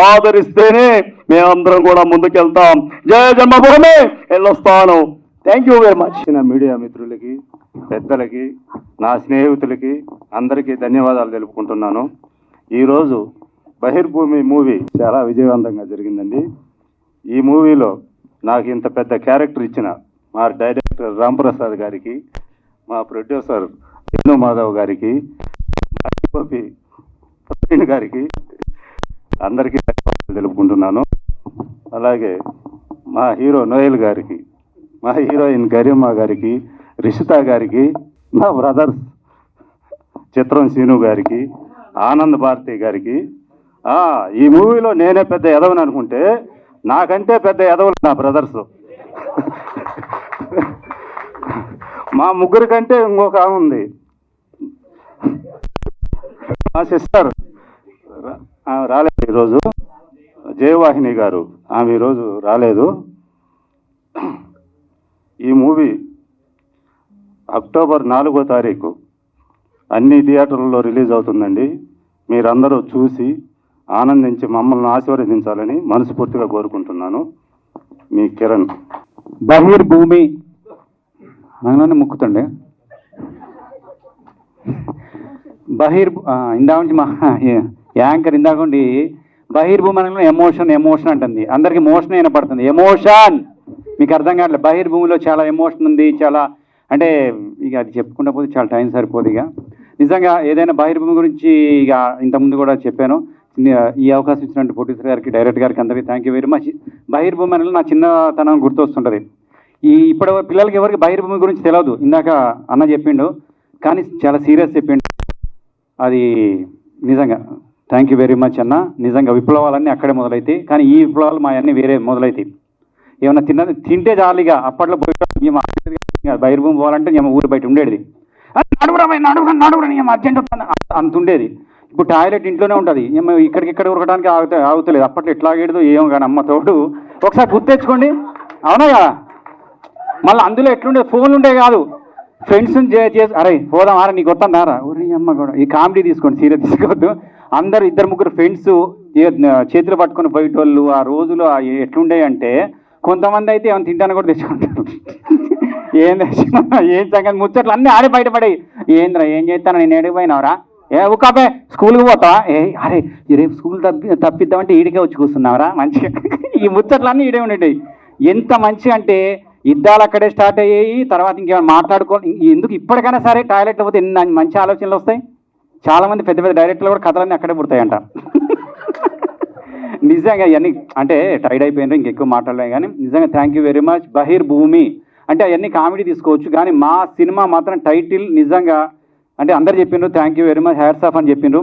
ఆదరిస్తేనే మేమందరం కూడా ముందుకెళ్తాం. జయ జన్మభూమి వెళ్ళొస్తాను. Thank you very much. Media మిత్రులకి, పెద్దలకి, నా స్నేహితులకి అందరికీ ధన్యవాదాలు తెలుపుకుంటున్నాను. ఈరోజు బహిర్భూమి మూవీ చాలా విజయవంతంగా జరిగిందండి. ఈ మూవీలో నాకు ఇంత పెద్ద క్యారెక్టర్ ఇచ్చిన మా డైరెక్టర్ రాంప్రసాద్ గారికి, మా ప్రొడ్యూసర్ విష్ణు మాధవ్ గారికి, ప్రవీణ్ గారికి అందరికీ తెలుపుకుంటున్నాను. అలాగే మా హీరో నోయల్ గారికి, మా హీరోయిన్ గరిమ గారికి, రిషితా గారికి, మా బ్రదర్స్ చిత్రం సీను గారికి, ఆనంద్ భారతి గారికి. ఈ మూవీలో నేనే పెద్ద ఎదవని అనుకుంటే నాకంటే పెద్ద ఎదవలు నా బ్రదర్స్. మా ముగ్గురి కంటే ఇంకొక ఆమె ఉంది, మా సిస్టర్. ఆమె రాలేదు ఈరోజు, జయవాహిని గారు. ఆమె ఈరోజు రాలేదు. ఈ మూవీ అక్టోబర్ 4వ తారీఖు అన్ని థియేటర్లలో రిలీజ్ అవుతుందండి. మీరందరూ చూసి ఆనందించి మమ్మల్ని ఆశీర్వదించాలని మనస్ఫూర్తిగా కోరుకుంటున్నాను. మీ కిరణ్. బహిర్భూమి అనగానే ముక్కుతండి. ఇందా నుంచి మా యాంకర్ ఇందాకండి బహిర్భూమి అనగా ఎమోషన్ అంటుంది. అందరికి మోషన్ వినపడుతుంది, ఎమోషన్. మీకు అర్థం కావట్లేదు. బహిర్భూమిలో చాలా ఎమోషన్ ఉంది. చాలా అంటే ఇక అది చెప్పుకుంటా పోతే చాలా టైం సరిపోదు. ఇక నిజంగా ఏదైనా బహిర్భూమి గురించి ఇక ఇంతకుముందు కూడా చెప్పాను. ఈ అవకాశం ఇచ్చినట్టు ప్రొడ్యూసర్ గారికి, డైరెక్టర్ గారికి అందరికీ థ్యాంక్ యూ వెరీ మచ్. బహిర్భూమి అనేది నా చిన్నతనం గుర్తొస్తుంటుంది. ఇప్పుడు పిల్లలకి ఎవరికి బహిర్భూమి గురించి తెలియదు. ఇందాక అన్న చెప్పిండు, కానీ చాలా సీరియస్ చెప్పిండు. అది నిజంగా థ్యాంక్ యూ వెరీ మచ్ అన్న. నిజంగా విప్లవాలన్నీ అక్కడే మొదలవుతాయి, కానీ ఈ విప్లవాలు మా అన్నీ వేరే మొదలవుతాయి. ఏమన్నా తింటే జాలిగా అప్పట్లో బహిర్భూమి పోవాలంటే మేము ఊరు బయట ఉండేది. నడువురా అర్జెంట్ అంత ఉండేది. ఇప్పుడు టాయిలెట్ ఇంట్లోనే ఉంటుంది. ఇక్కడికిక్కడ ఉరకడానికి ఆగుతలేదు. అప్పట్లో ఎట్లా ఆగేదో ఏమో కానీ అమ్మ తోడు. ఒకసారి గుర్తెచ్చుకోండి, అవునా కదా? మళ్ళీ అందులో ఎట్లుండే ఫోన్లు ఉండే కాదు. ఫ్రెండ్స్ చేసి అరే పోదాం ఆరా నీకు వస్తాను ఊరి అమ్మ కూడా. ఈ కామెడీ తీసుకోండి, సీరియస్ తీసుకోవద్దు. అందరు 2-3 ఫ్రెండ్స్ చేతులు పట్టుకొని పోయేటోళ్ళు. ఆ రోజులు ఎట్లుండే అంటే కొంతమంది అయితే ఏమైనా తింటాను కూడా తెచ్చుకుంటారు. ఏం సంగతి ముచ్చట్లు అన్నీ ఆడే బయటపడాయి. ఏంద్రా ఏం చేస్తాను, నేను ఎడిగిపోయినావురా, ఊకాపే స్కూల్కి పోతా, అరే రేపు స్కూల్ తప్పిద్దామంటే ఈడికే వచ్చి కూర్చున్నావురా మంచిగా. ఈ ముచ్చట్లన్నీ ఈడే ఉండేవి. ఎంత మంచిగా అంటే యుద్ధాలు అక్కడే స్టార్ట్ అయ్యాయి. తర్వాత ఇంకేమైనా మాట్లాడుకోవాలి. ఎందుకు ఇప్పటికైనా సరే టాయిలెట్లో పోతే ఎన్ని మంచి ఆలోచనలు వస్తాయి. చాలామంది పెద్ద పెద్ద డైరెక్టర్లు కూడా కథలన్నీ అక్కడే పుడతాయంట. నిజంగా ఇవన్నీ అంటే టైడ్ అయిపోయినారు, ఇంకెక్కువ మాట్లాడలేం. కానీ నిజంగా థ్యాంక్ యూ వెరీ మచ్. బహిర్భూమి అంటే అవన్నీ కామెడీ తీసుకోవచ్చు, కానీ మా సినిమా మాత్రం టైటిల్ నిజంగా అంటే అందరు చెప్పిండ్రు thank you very much, hats off అని చెప్పిండ్రు.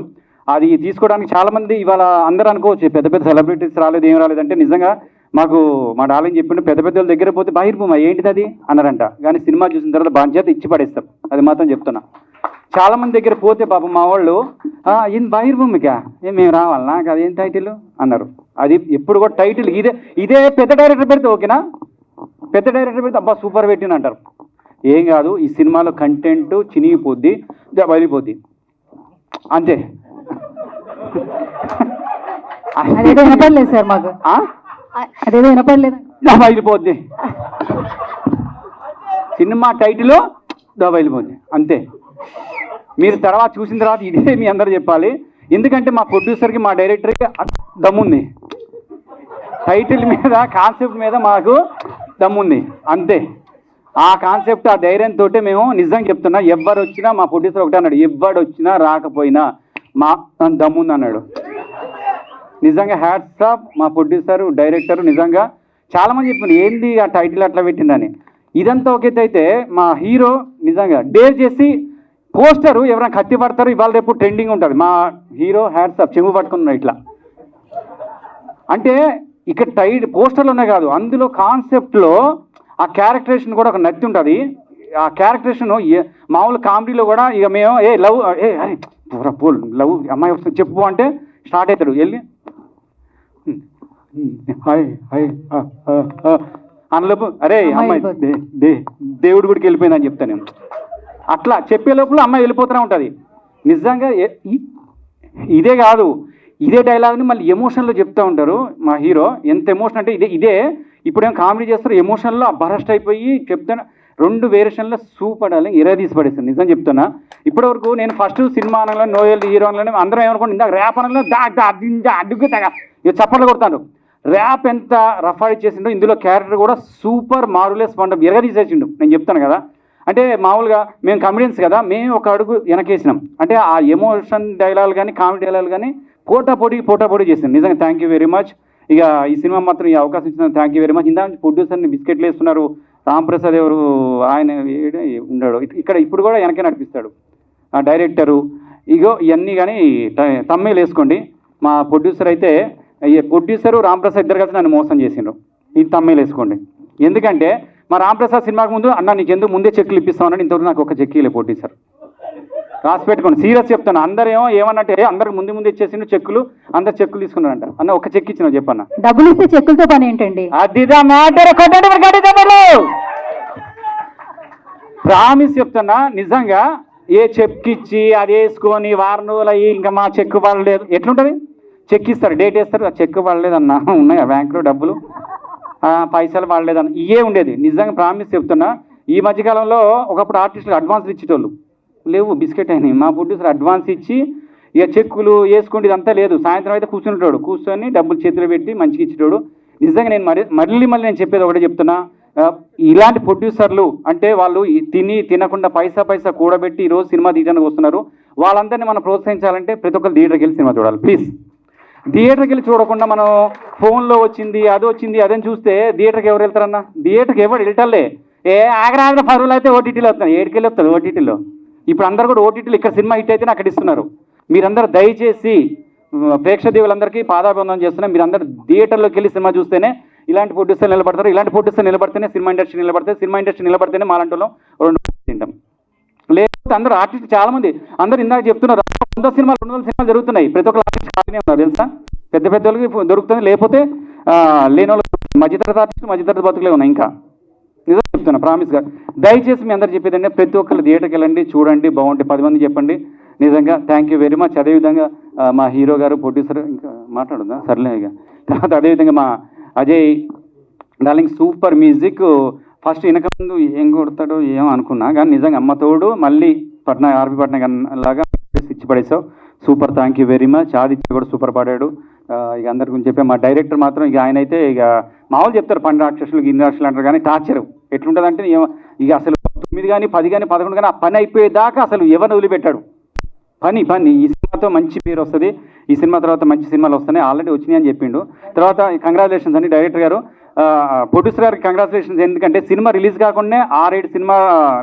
అది తీసుకోవడానికి చాలామంది ఇవాళ అందరూ అనుకోవచ్చు పెద్ద పెద్ద సెలబ్రిటీస్ రాలేదు, ఏం రాలేదంటే నిజంగా మాకు మా డార్లింగ్ చెప్పిండు పెద్ద పెద్దల దగ్గర పోతే బహిర్భూమి ఏంటిది అది అన్నారంట. కానీ సినిమా చూసిన తర్వాత బాధ్యత ఇచ్చి పడేస్తాం, అది మాత్రం చెప్తున్నా. చాలామంది దగ్గర పోతే పాపం మా వాళ్ళు ఇది బహిర్భూమికా మేము రావాలనా అదేం టైటిల్ అన్నారు. అది ఎప్పుడు కూడా టైటిల్ ఇదే పెద్ద డైరెక్టర్ పెడితే ఓకేనా, పెద్ద డైరెక్టర్ పెడితే అబ్బా సూపర్ పెట్టిన అంటారు. ఏం కాదు, ఈ సినిమాలో కంటెంట్ చినిగిపోద్ది, బలిపోద్ది అంతే. అదేదో వినపడలేదు సార్ మాకు, అదేదో వినపడలేదు, బయలుపోద్ది. సినిమా టైటిల్ బయలుపోద్ది అంతే. మీరు తర్వాత చూసిన తర్వాత ఇదే మీ అందరూ చెప్పాలి. ఎందుకంటే మా ప్రొడ్యూసర్కి మా డైరెక్టర్కి దమ్ముంది, టైటిల్ మీద కాన్సెప్ట్ మీద మాకు దమ్ముంది అంతే. ఆ కాన్సెప్ట్ ఆ ధైర్యంతో మేము నిజంగా చెప్తున్నా, ఎవ్వరు వచ్చినా మా ప్రొడ్యూసర్ ఒకటే అన్నాడు, ఎవ్వడు వచ్చినా రాకపోయినా మా దమ్ముంది అన్నాడు. నిజంగా హ్యాట్స్ ఆఫ్ మా ప్రొడ్యూసర్ డైరెక్టర్. నిజంగా చాలామంది చెప్పింది ఏంది ఆ టైటిల్ అట్లా పెట్టిందని. ఇదంతా ఒకేతే అయితే మా హీరో నిజంగా డేర్ చేసి పోస్టరు ఎవరైనా కత్తి పడతారు, ఇవాళ రేపు ట్రెండింగ్ ఉంటుంది. మా హీరో హ్యాట్స్ ఆఫ్ చెంగు పట్టుకున్నాడు ఇట్లా. అంటే ఇక్కడ పోస్టర్లోనే కాదు, అందులో కాన్సెప్ట్లో ఆ క్యారెక్టరేషన్ కూడా ఒక నత్తి ఉంటుంది. ఆ క్యారెక్టరేషన్ మామూలు కామెడీలో కూడా ఇక మేము లవ్ అరే పోల్ లవ్ అమ్మాయి వస్తుంది చెప్పు అంటే స్టార్ట్ అవుతాడు, వెళ్ళి హాయ్ హాయ్ అనలోపు అరే అమ్మాయి దేవుడి గుడికి వెళ్ళిపోయిందని చెప్తాను నేను. అట్లా చెప్పే లోపల అమ్మాయి వెళ్ళిపోతూనే ఉంటుంది. నిజంగా ఇదే కాదు, ఇదే డైలాగ్ని మళ్ళీ ఎమోషన్లో చెప్తూ ఉంటారు మా హీరో. ఎంత ఎమోషన్ అంటే ఇదే ఇప్పుడేం కామెడీ చేస్తారు, ఎమోషన్లో బరస్ట్ అయిపోయి చెప్తాను. 2 వేరియేషన్లో సూపర్ డార్లింగ్ ఇరే తీసి పడేస్తాను. నిజం చెప్తున్నా, ఇప్పటివరకు నేను ఫస్ట్ సినిమా అనలో నోయల్ హీరో అనలోనే అందరూ ఏమనుకోండి ఇందాక ర్యాప్ అనలో అడ్డుకు ఇక చప్పట్లు కొడతాను. ర్యాప్ ఎంత రఫ్ చేసిండో ఇందులో క్యారెక్టర్ కూడా సూపర్ మారులెస్ వండర్ ఎరగ తీసేసిండు. నేను చెప్తాను కదా, అంటే మామూలుగా మేము కమెడియన్స్ కదా, మేము ఒక అడుగు వెనకేసినాం. అంటే ఆ ఎమోషన్ డైలాగ్ కానీ కామెడీ డైలాగ్ కానీ పోటా చేసాం. నిజంగా థ్యాంక్ యూ వెరీ మచ్. ఇక ఈ సినిమా మాత్రం ఈ అవకాశం ఇచ్చిన థ్యాంక్ యూ వెరీ మచ్. ఇందా ప్రొడ్యూసర్ని బిస్కెట్లు వేస్తున్నారు, రామ్ ప్రసాద్ ఎవరు ఆయన ఉన్నాడు ఇక్కడ, ఇప్పుడు కూడా వెనకే నడిపిస్తాడు ఆ డైరెక్టరు. ఇగో ఇవన్నీ కానీ తమ్మేలు వేసుకోండి. మా ప్రొడ్యూసర్ అయితే ప్రొడ్యూసరు రామ్ ప్రసాద్ ఇద్దరు కలిసి నన్ను మోసం చేసిండ్రు. ఇది తమ్మేలు వేసుకోండి. ఎందుకంటే మా రామ్ ప్రసాద్ సినిమాకు ముందు అన్న నీకు ఎందుకు ముందే చెక్కులు ఇప్పిస్తామని ఇంతవరకు నాకు ఒక చెక్కు ఇవ్వలే ప్రొడ్యూసర్. రాసి పెట్టుకోండి, సీరియస్ చెప్తాను. అందరేమో ఏమన్నట్టే అందరికి ముందు ఇచ్చేసిండు చెక్కులు, అందరు చెక్కులు తీసుకున్నారంట. అన్న ఒక చెక్ ఇచ్చిన చెప్పన్న, డబ్బులు ఇస్తే చెక్కులతో పని ఏంటండి? అదిదా మ్యాటర్. ప్రామిస్ చెప్తున్నా, నిజంగా ఏ చెక్ ఇచ్చి అది వేసుకొని వారం రోజులు అయ్యి ఇంకా మా చెక్ పడలేదు ఎట్లుంటుంది? చెక్ ఇస్తారు, డేట్ వేస్తారు, ఆ చెక్ పడలేదన్నా ఉన్నాయా బ్యాంకులో డబ్బులు, పైసలు పడలేదన్న ఇవే ఉండేది. నిజంగా ప్రామిస్ చెప్తున్నా. ఈ మధ్యకాలంలో ఒకప్పుడు ఆర్టిస్టులు అడ్వాన్స్లు ఇచ్చేటోళ్ళు లేవు, బిస్కెట్ అయినాయి. మా ప్రొడ్యూసర్ అడ్వాన్స్ ఇచ్చి ఇక చెక్కులు వేసుకుంటే ఇదంతా లేదు. సాయంత్రం అయితే కూర్చొని డబ్బులు చేతిలో పెట్టి మంచిగా ఇచ్చేటోడు. నిజంగా నేను మళ్ళీ నేను చెప్పేది ఒకటే చెప్తున్నా, ఇలాంటి ప్రొడ్యూసర్లు అంటే వాళ్ళు తినకుండా పైసా కూడబెట్టి ఈరోజు సినిమా తీయడానికి వస్తున్నారు. వాళ్ళందరినీ మనం ప్రోత్సహించాలంటే ప్రతి ఒక్కరు థియేటర్కి వెళ్ళి సినిమా చూడాలి ప్లీజ్. థియేటర్కి వెళ్ళి చూడకుండా మనం ఫోన్లో వచ్చింది అదని చూస్తే థియేటర్కి ఎవరు వెళ్తారన్నా? థియేటర్కి ఎవరు వెళ్ళటంలే. ఆగ్రహ పరువులు అయితే ఓటీటీలో వస్తాయి, ఏడుకెళ్ళి వస్తుంది ఓటీటీలో. ఇప్పుడు అందరు కూడా ఓటీటీలో ఇక్కడ సినిమా హిట్ అయితే అక్కడ ఇస్తున్నారు. మీరందరూ దయచేసి ప్రేక్షకులందరికీ పాదాభివందనం చేస్తున్నాం. మీరందరూ థియేటర్లోకి వెళ్ళి సినిమా చూస్తేనే ఇలాంటి ప్రొడ్యూసర్ నిలబడతారు, ఇలాంటి ప్రొడ్యూసర్ నిలబడితేనే సినిమా ఇండస్ట్రీ నిలబడతాయి, సినిమా ఇండస్ట్రీ నిలబడితేనే మాలాంటిలో 2 తింటాం. లేకపోతే అందరూ ఆర్టిస్ట్ చాలా మంది అందరూ ఇందాక చెప్తున్నారు 100 సినిమాలు 200 సినిమాలు జరుగుతున్నాయి. ప్రతి ఒక్కరు ఆర్టిస్ట్ ఖాళీనే ఉన్నారు తెలుసా. పెద్ద వాళ్ళకి దొరుకుతుంది, లేకపోతే లేని వాళ్ళు మధ్యతరగతి ఆర్టిస్ట్ మధ్యతరగతి బతుకులే ఉన్నాయి. ఇంకా నిజం చెప్తున్నా ప్రామిస్గా. దయచేసి మీ అందరు చెప్పేదంటే ప్రతి ఒక్కరు థియేటర్కి వెళ్ళండి, చూడండి, బాగుంటే 10 మంది చెప్పండి. నిజంగా థ్యాంక్ యూ వెరీ మచ్. అదేవిధంగా మా హీరో గారు ప్రొడ్యూసర్ ఇంకా మాట్లాడుందా సర్లే ఇక. తర్వాత అదేవిధంగా మా Ajay darling super music. First వెనక ముందు ఏం కొడతాడో ఏమో అనుకున్నా, కానీ నిజంగా అమ్మతోడు మళ్ళీ ఆర్పి పట్నం లాగా ఇచ్చి పడేసావు. Super, thank you very much. Aditya కూడా సూపర్ పాడాడు. ఇక అందరి గురించి చెప్పే మా డైరెక్టర్ మాత్రం ఇక ఆయన అయితే ఇక మామూలు చెప్తారు 12 రాక్షసులు 2 రాక్షసులు అంటారు, కానీ టార్చర్ ఎట్లుంటుందంటే ఇక అసలు 9 కానీ 10 కానీ 11 కానీ ఆ పని అయిపోయేదాకా అసలు ఎవరిని వదిలిపెట్టాడు. పని ఈ సినిమాతో మంచి పేరు వస్తుంది, ఈ సినిమా తర్వాత మంచి సినిమాలు వస్తున్నాయి, ఆల్రెడీ వచ్చినాయి అని చెప్పిండు. తర్వాత కంగ్రాచులేషన్స్ అండి డైరెక్టర్ గారు, ప్రొడ్యూసర్ గారికి కంగ్రాచులేషన్స్. ఎందుకంటే సినిమా రిలీజ్ కాకుండా 6-7 సినిమా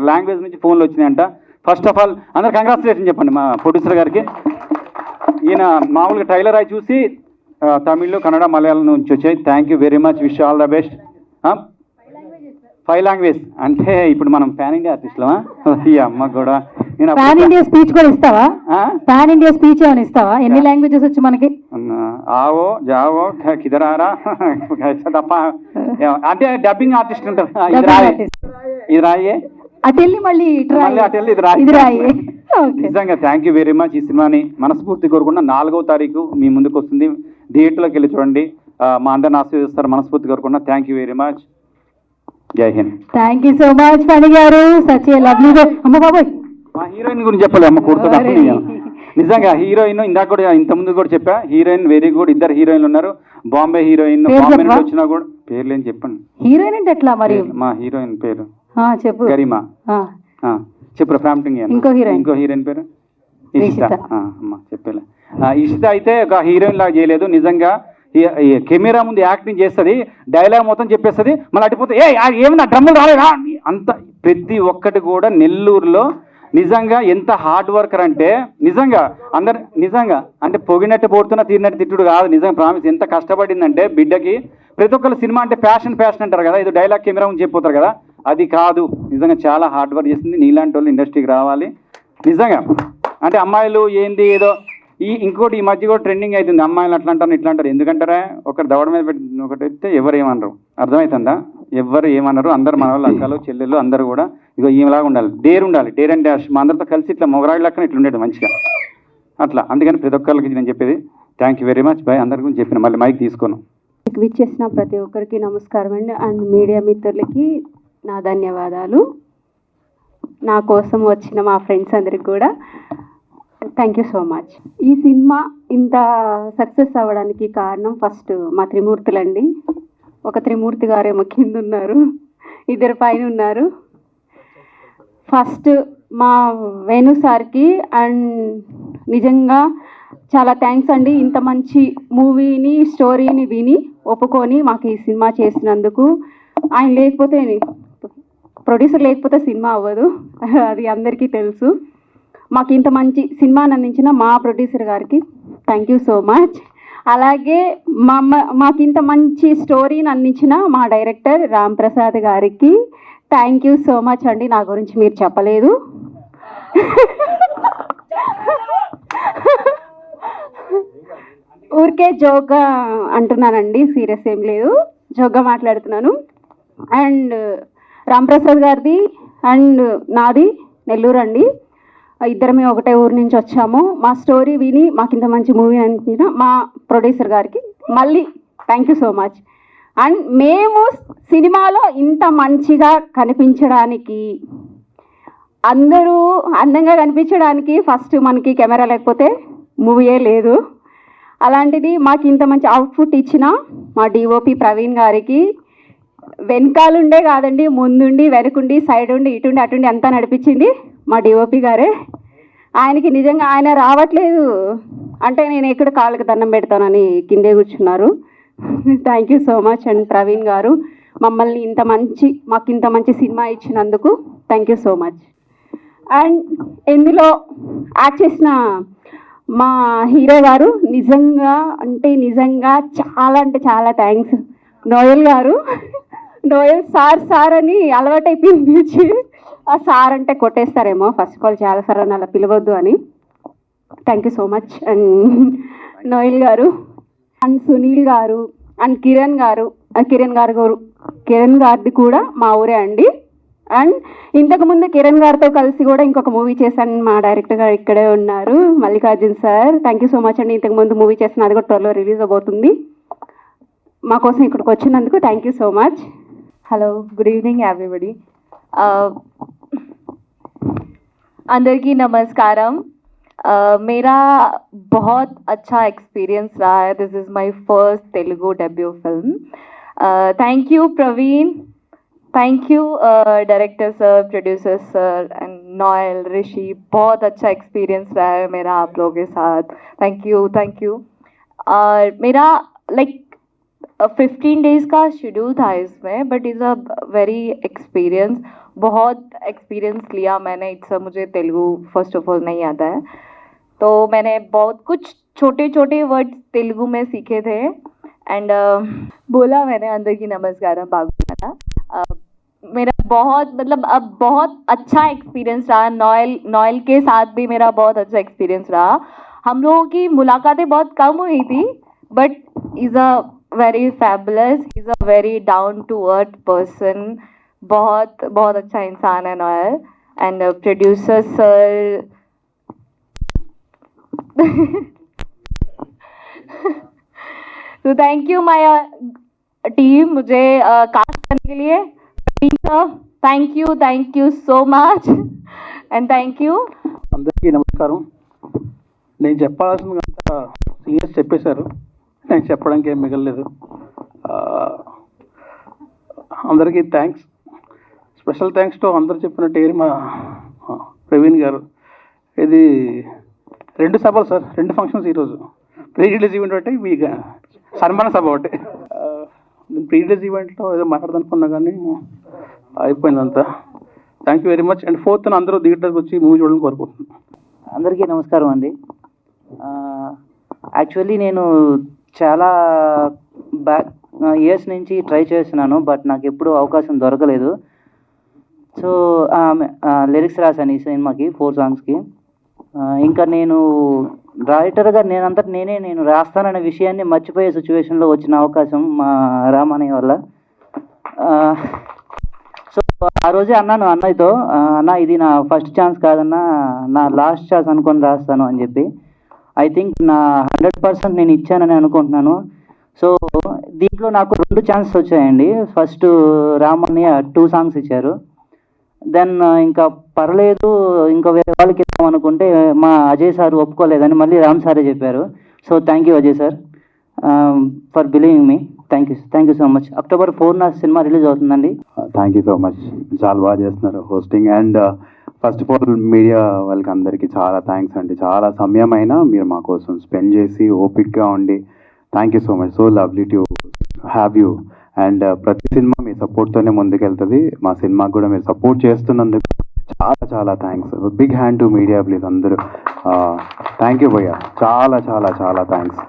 లాంగ్వేజ్ నుంచి ఫోన్లు వచ్చినాయంట. ఫస్ట్ ఆఫ్ ఆల్ అందరు కంగ్రాచులేషన్ చెప్పండి మా ప్రొడ్యూసర్ గారికి. ఈయన మామూలుగా ట్రైలర్ అయి చూసి తమిళ్, కన్నడ, మలయాళం నుంచి వచ్చాయి. Thank you very much, wish all the best. 5 language అంటే ఇప్పుడు మనం పాన్ ఇండియా ఆర్టిస్టులమా? ఈ అమ్మ కూడా పాన్ ఇండియా స్పీచ్ కూడా ఇస్తావా? పాన్ ఇండియా స్పీచ్ ఏమైనా ఇస్తావా? ఎన్ని లాంగ్వేజెస్ వచ్చి మనకి? ఆవో జావో కిదరారా తప్ప అంటే డబ్బింగ్ ఆర్టిస్ట్ ఉంటారు. ఇది రాయే అటెళ్ళి మళ్ళీ ఇది రాయే. నిజంగా థ్యాంక్ యూ వెరీ మచ్. ఈ సినిమాని మనస్ఫూర్తి కోరుకున్న 4వ తారీఖు మీ ముందుకు వస్తుంది, థియేటర్లోకి వెళ్ళి చూడండి. మా అందరిని ఆశీర్వదిస్తారు మనస్ఫూర్తి కోరుకున్న. Thank you very much. Jai Hind. Thank you so much Phani garu. Such a lovely. అమ్మ బాబాయ్ మా హీరోయిన్ గురించి చెప్పాలి అమ్మ కూర్చో. నిజంగా హీరోయిన్ ఇందాక కూడా ఇంతకుముందు కూడా చెప్పా, హీరోయిన్ వెరీ గుడ్. 2 హీరోయిన్లు ఉన్నారు. బాంబే హీరోయిన్, బాంబే నుండి వచ్చినా కూడా పేర్లు ఏం చెప్పండి. హీరోయిన్ అంటే ఎట్లా మరి? మా హీరోయిన్ పేరు చెప్పు. గరిమా. చెప్పు ఫ్రాంప్టింగ్. ఇంకో హీరోయిన్ పేరు ఇషిత. అమ్మా చెప్పలే. ఇషిత అయితే ఒక హీరోయిన్ లాగా చేయలేదు. నిజంగా కెమెరా ముందు యాక్టింగ్ చేస్తుంది, డైలాగ్ మొత్తం చెప్పేస్తుంది, మళ్ళీ అడిపోతే ఏమన్నా డ్రమ్ములు రాలేదా అంత. ప్రతి ఒక్కటి కూడా నెల్లూరులో నిజంగా ఎంత హార్డ్ వర్కర్ అంటే నిజంగా అందరు నిజంగా అంటే పొగినట్టు పోతున్నా తీరినట్టు తిట్టుడు కాదు. నిజంగా ప్రామిస్ ఎంత కష్టపడిందంటే బిడ్డకి. ప్రతి ఒక్కరు సినిమా అంటే ప్యాషన్ అంటారు కదా, ఇది డైలాగ్ కెమెరా ముందు చెప్పిపోతారు కదా, అది కాదు. నిజంగా చాలా హార్డ్ వర్క్ చేస్తుంది. నీలాంటి వాళ్ళు ఇండస్ట్రీకి రావాలి నిజంగా. అంటే అమ్మాయిలు ఏంది ఏదో ఇంకోటి ఈ మధ్య కూడా ట్రెండింగ్ అవుతుంది, అమ్మాయిలు అట్లా అంటారు ఇట్లా అంటారు. ఎందుకంటారా ఒకటి దవడ మీద పెట్టి ఒకటి అయితే ఎవరు ఏమన్నారు అర్థమవుతుందా? ఎవరు ఏమన్నారు? అందరు మన వాళ్ళు అక్కలు చెల్లెళ్ళు అందరూ కూడా ఇక ఈమెలాగా ఉండాలి, డేర్ అండ్ డాష్. మా అందరితో కలిసి ఇట్లా మొగరాళ్ళ లెక్కన ఇట్లా ఉండేది మంచిగా అట్లా. అందుకని ప్రతి ఒక్కరికి నేను చెప్పేది thank you very much. Bye. అందరి గురించి చెప్పిన మళ్ళీ మైక్ తీసుకోను. విచ్చేసిన ప్రతి ఒక్కరికి నమస్కారం అండి. అండ్ మీడియా మిత్రులకి నా ధన్యవాదాలు. నా కోసం వచ్చిన మా ఫ్రెండ్స్ అందరికి కూడా థ్యాంక్ యూ సో మచ్. ఈ సినిమా ఇంత సక్సెస్ అవ్వడానికి కారణం ఫస్ట్ మా త్రిమూర్తులండి. ఒక త్రిమూర్తి గారేమో కింద ఉన్నారు, 2 పైన ఉన్నారు. ఫస్ట్ మా వేణు సార్కి అండ్ నిజంగా చాలా థ్యాంక్స్ అండి. ఇంత మంచి మూవీని స్టోరీని విని ఒప్పుకొని మాకు ఈ సినిమా చేసినందుకు. ఆయన లేకపోతే, ప్రొడ్యూసర్ లేకపోతే సినిమా అవ్వదు, అది అందరికీ తెలుసు. మాకు ఇంత మంచి సినిమాని అందించిన మా ప్రొడ్యూసర్ గారికి థ్యాంక్ యూ సో మచ్. అలాగే మాకు ఇంత మంచి స్టోరీని అందించిన మా డైరెక్టర్ రామ్ ప్రసాద్ గారికి థ్యాంక్ యూ సో మచ్ అండి. నా గురించి మీరు చెప్పలేదు. ఊరికే జోక్గా అంటున్నానండి, సీరియస్ ఏం లేదు, జోక్గా మాట్లాడుతున్నాను. అండ్ రామ్ ప్రసాద్ గారిది అండ్ నాది నెల్లూరు అండి. ఇద్దరమే ఒకటే ఊరు నుంచి వచ్చాము. మా స్టోరీ విని మాకు ఇంత మంచి మూవీ అనిపించిన మా ప్రొడ్యూసర్ గారికి మళ్ళీ thank you so much. And మేము సినిమాలో ఇంత మంచిగా కనిపించడానికి, అందరూ అందంగా కనిపించడానికి ఫస్ట్ మనకి కెమెరా లేకపోతే మూవీయే లేదు. అలాంటిది మాకు ఇంత మంచి అవుట్పుట్ ఇచ్చిన మా డిఓపి ప్రవీణ్ గారికి, వెనకాలుండే కాదండి, ముందుండి వెనకుండి సైడ్ ఉండి ఇటుండి అటుండి అంతా నడిపించింది మా డిఓపి గారే. ఆయనకి నిజంగా ఆయన రావట్లేదు అంటే నేను ఎక్కడ కాళ్ళకి దండం పెడతానని కిందే కూర్చున్నారు. Thank you so much and Praveen గారు మమ్మల్ని మాకు ఇంత మంచి సినిమా ఇచ్చినందుకు thank you so much. And ఇందులో యాక్ట్ చేసిన మా హీరో గారు నిజంగా చాలా థ్యాంక్స్. నోయల్ గారు, నోయల్ సార్ అని అలవాటైపోయింది. ఆ సార్ అంటే కొట్టేస్తారేమో, ఫస్ట్ ఆఫ్ ఆల్ చాలా సార్ అని అలా పిలవద్దు అని. Thank you so much. And Noel గారు అండ్ సునీల్ గారు అండ్ కిరణ్ గారిది కూడా మా ఊరే అండి. అండ్ ఇంతకుముందు కిరణ్ గారితో కలిసి కూడా ఇంకొక మూవీ చేశాను, మా డైరెక్టర్ గారు ఇక్కడే ఉన్నారు, Mallikarjun sir. Thank you so much అండి. ఇంతకుముందు మూవీ చేసిన అది కూడా త్వరలో రిలీజ్ అవబోతుంది. మా కోసం ఇక్కడికి వచ్చినందుకు thank you so much. Hello, good evening everybody. अंदर नमस्कारम. मेरा बहुत अच्छा एक्सपीरियंस रहा है. This is my first Telugu debut film. Thank you Praveen, thank you director sir, producer sir and Noel, Rishi. बहुत अच्छा एक्सपीरियंस रहा है मेरा आप लोगों के साथ. Thank you. और मेरा 15 डेज़ का शेड्यूल था इसमें, but is a very experience. बहुत एक्सपीरियंस लिया मैंने. मुझे तेलुगु फर्स्ट ऑफ ऑल नहीं आता है, तो मैंने बहुत कुछ छोटे वर्ड्स तेलुगु में सीखे थे. एंड बोला मैंने अंदर की नमस्कार बागुना. मेरा बहुत अच्छा एक्सपीरियंस रहा. नोएल के साथ भी मेरा बहुत अच्छा एक्सपीरियंस रहा. हम लोगों की मुलाकातें बहुत कम हुई थी, but is a very fabulous, is a very down to earth person. बहुत अच्छा इंसान है नोएल. एंड प्रोड्यूसर सर, तो थैंक यू माय टीम मुझे कास्ट करने के लिए. Thank you so much and thank you. అందరికీ నమస్కారం. నేను చెప్పాల్సిందంతా సీనియర్స్ చెప్పేశారు, నేను చెప్పడానికి ఏం మిగలలేదు. అందరికీ థ్యాంక్స్. స్పెషల్ థ్యాంక్స్ టు అందరు చెప్పినట్టు మా ప్రవీణ్ గారు. ఇది 2 సభలు సార్, 2 ఫంక్షన్స్ ఈరోజు. ప్రీ రిలీజ్ ఈవెంట్ ఒకటి, మీ సన్మాన సభ ఒకటి. నేను ప్రీ రిలీజ్ ఈవెంట్లో ఏదో మాట్లాడదనుకున్నా కానీ అయిపోయిందంతా. Thank you very much. And 4th అందరూ థియేటర్కి వచ్చి మూవీ చూడాలని కోరుకుంటున్నాను. అందరికీ నమస్కారం అండి. యాక్చువల్లీ నేను చాలా ఇయర్స్ నుంచి ట్రై చేస్తున్నాను, బట్ నాకు ఎప్పుడూ అవకాశం దొరకలేదు. సో లిరిక్స్ రాశాను ఈ సినిమాకి, 4 సాంగ్స్కి. ఇంకా నేను రైటర్గా నేను రాస్తాననే విషయాన్ని మర్చిపోయే సిచ్యువేషన్లో వచ్చిన అవకాశం మా రామన్నయ్య వల్ల. సో ఆ రోజే అన్నాను అన్నయ్యతో, అన్న ఇది నా ఫస్ట్ ఛాన్స్ కాదన్నా, నా లాస్ట్ ఛాన్స్ అనుకొని రాస్తాను అని చెప్పి. ఐ థింక్ నా 100% నేను ఇచ్చానని అనుకుంటున్నాను. సో దీంట్లో నాకు 2 ఛాన్సెస్ వచ్చాయండి. ఫస్ట్ రామన్నయ్య 2 సాంగ్స్ ఇచ్చారు. దెన్ ఇంకా పర్లేదు ఇంకా వేరే వాళ్ళకి ఇద్దాం అనుకుంటే మా అజయ్ సార్ ఒప్పుకోలేదని మళ్ళీ రామ్ సారే చెప్పారు. So thank you Ajay sir for believing me. Thank you so much. October 4న సినిమా రిలీజ్ అవుతుందండి. Thank you so much. చాలా బాగా చేస్తున్నారు hosting. And first of all media వాళ్ళకి అందరికీ చాలా థ్యాంక్స్ అండి. చాలా సమయమైనా మీరు మా కోసం స్పెండ్ చేసి ఓపిక్గా ఉండి thank you so much. So lovely to have you. And ప్రతి సినిమా మీ సపోర్ట్తోనే ముందుకెళ్తుంది. మా సినిమాకి కూడా మీరు సపోర్ట్ చేస్తున్నందుకు చాలా చాలా thanks. Big hand to media please అందరూ. థ్యాంక్ యూ భయ్య, చాలా చాలా చాలా థ్యాంక్స్.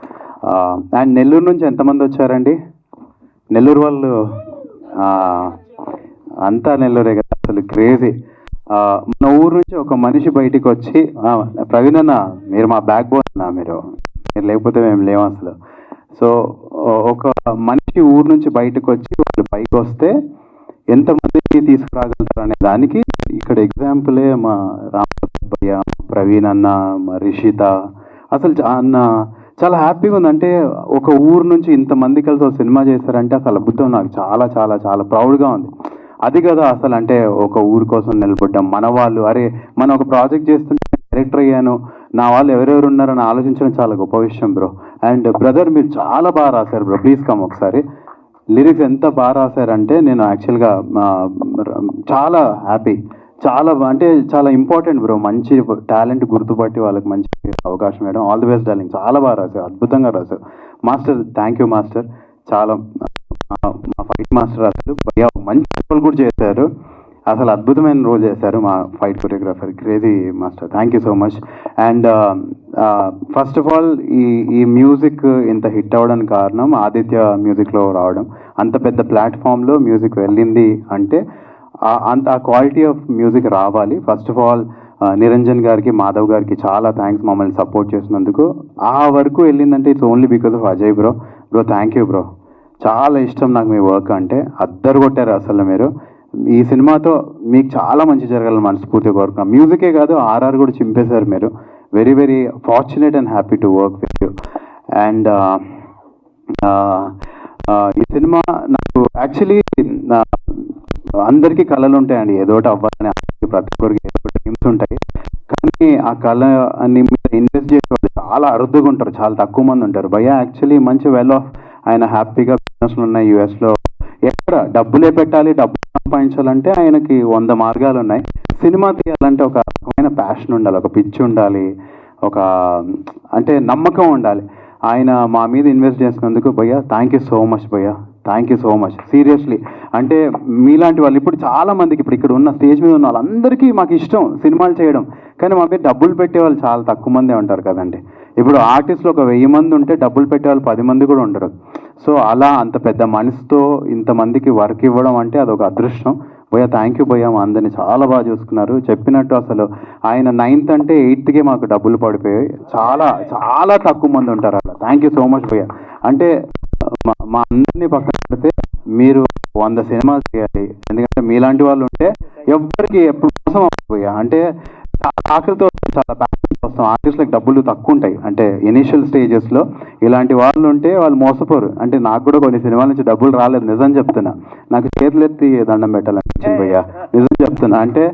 అండ్ నెల్లూరు నుంచి ఎంతమంది వచ్చారండి? నెల్లూరు వాళ్ళు అంతా నెల్లూరే కదా, అసలు క్రేజీ. మన ఊరు నుంచి ఒక మనిషి బయటికి వచ్చి ప్రవీణ్ అన్న మీరు మా బ్యాక్ బోన్ అన్న, మీరు లేకపోతే మేము లేము అసలు. సో ఒక మనిషి ఊరు నుంచి బయటకు వచ్చి వాళ్ళు పైకి వస్తే ఎంతమందిని తీసుకురాగలుగుతారు అనే దానికి ఇక్కడ ఎగ్జాంపులే మా రామయ్య, ప్రవీణ్ అన్న, మా రిషిత. అసలు అన్న చాలా హ్యాపీగా ఉంది. అంటే ఒక ఊరు నుంచి ఇంతమంది కలిసి ఒక సినిమా చేశారంటే అసలు అద్భుతం. నాకు చాలా చాలా చాలా ప్రౌడ్గా ఉంది. అది కదా అసలు, అంటే ఒక ఊరు కోసం నిలబడ్డాం. మన వాళ్ళు, అరే మనం ఒక ప్రాజెక్ట్ చేస్తుంటే డైరెక్టర్ అయ్యాను, నా వాళ్ళు ఎవరెవరు ఉన్నారని ఆలోచించడం చాలా గొప్ప విషయం బ్రో. అండ్ బ్రదర్ మీరు చాలా బాగా రాశారు బ్రో, ప్లీజ్ కమ్ ఒకసారి. లిరిక్స్ ఎంత బాగా రాశారంటే నేను యాక్చువల్గా చాలా హ్యాపీ. చాలా అంటే చాలా ఇంపార్టెంట్ బ్రో, మంచి టాలెంట్ గుర్తుపట్టి వాళ్ళకి మంచి అవకాశం ఇవ్వడం. ఆల్ ది బెస్ట్ డార్లింగ్, చాలా బాగా రాశారు, అద్భుతంగా రాశారు మాస్టర్. Thank you master. చాలా మా ఫైట్ మాస్టర్ అసలు భయ్యా మంచి రోల్ కూడా చేశారు, అసలు అద్భుతమైన రోల్ చేశారు మా fight choreographer, crazy master. Thank you so much. And first of all ఈ మ్యూజిక్ ఇంత హిట్ అవ్వడానికి కారణం ఆదిత్య మ్యూజిక్లో రావడం. అంత పెద్ద ప్లాట్ఫామ్లో మ్యూజిక్ వెళ్ళింది అంటే అంత ఆ క్వాలిటీ ఆఫ్ మ్యూజిక్ రావాలి. ఫస్ట్ ఆఫ్ ఆల్ నిరంజన్ గారికి, మాధవ్ గారికి చాలా థ్యాంక్స్ మమ్మల్ని సపోర్ట్ చేసినందుకు. ఆ వరకు వెళ్ళిందంటే it's only because of Ajay bro. Bro thank you bro, చాలా ఇష్టం నాకు మీ వర్క్ అంటే. అద్దరు కొట్టారు అసలు మీరు. ఈ సినిమాతో మీకు చాలా మంచి జరగాలని మనస్ఫూర్తిగా కోరుకున్నాం. మ్యూజికే కాదు ఆర్ఆర్ కూడా చింపేశారు మీరు. Very very fortunate and happy to work with you. And ఈ సినిమా నాకు యాక్చువల్లీ అందరికీ కళలు ఉంటాయండి, ఏదో ఒకటి అవ్వాలని. ప్రతి ఒక్కరికి ఏదో ఒకటి డ్రీమ్స్ ఉంటాయి, కానీ ఆ కళ అన్ని మీద ఇన్వెస్ట్ చేసేవాళ్ళు చాలా అరుదుగా ఉంటారు, చాలా తక్కువ మంది ఉంటారు. భయ్యా యాక్చువల్లీ మంచి వెల్ ఆఫ్, ఆయన హ్యాపీగా బిజినెస్లు ఉన్నాయి యూఎస్లో. ఎక్కడ డబ్బులే పెట్టాలి, డబ్బులు సంపాదించాలంటే ఆయనకి 100 మార్గాలు ఉన్నాయి. సినిమా తీయాలంటే ఒక రకమైన ప్యాషన్ ఉండాలి, ఒక పిచ్చి ఉండాలి, ఒక అంటే నమ్మకం ఉండాలి. ఆయన మా మీద ఇన్వెస్ట్ చేసినందుకు భయ్యా థ్యాంక్ యూ సో మచ్ భయ్యా, thank you so much seriously. అంటే మీలాంటి వాళ్ళు ఇప్పుడు చాలా మందికి, ఇప్పుడు ఇక్కడ ఉన్న స్టేజ్ మీద ఉన్న వాళ్ళందరికీ మాకు ఇష్టం సినిమాలు చేయడం, కానీ మా మీద డబ్బులు పెట్టే వాళ్ళు చాలా తక్కువ మందే ఉంటారు కదండి. ఇప్పుడు ఆర్టిస్టులు ఒక 1000 మంది ఉంటే డబ్బులు పెట్టే వాళ్ళు 10 మంది కూడా ఉండరు. సో అలా అంత పెద్ద మనసుతో ఇంతమందికి వర్క్ ఇవ్వడం అంటే అదొక అదృష్టం. భయ్యా థ్యాంక్ యూ భయ్యా, మా అందరినీ చాలా బాగా చూసుకున్నారు. చెప్పినట్టు అసలు ఆయన 9th అంటే 8thకే మాకు డబ్బులు పడిపోయాయి. చాలా చాలా తక్కువ మంది ఉంటారు అలా. థ్యాంక్ యూ సో మచ్ భయ్యా. అంటే మా అందరినీ పక్కన పెడితే మీరు 100 సినిమాలు చేయాలి, ఎందుకంటే మీలాంటి వాళ్ళు ఉంటే ఎవ్వరికి ఎప్పుడు మోసం అవ్వబోయా. అంటే ఆకలితో చాలా ప్యాషన్తో వస్తాం, ఆర్టిస్టులకు డబ్బులు తక్కువ ఉంటాయి. అంటే ఇనీషియల్ స్టేజెస్లో ఇలాంటి వాళ్ళు ఉంటే వాళ్ళు మోసపోరు. అంటే నాకు కూడా కొన్ని సినిమాల నుంచి డబ్బులు రాలేదు, నిజం చెప్తున్నా. నాకు చేతులెత్తి దండం పెట్టాలనిపించింది భయ్యా, నిజం చెప్తున్నా. అంటే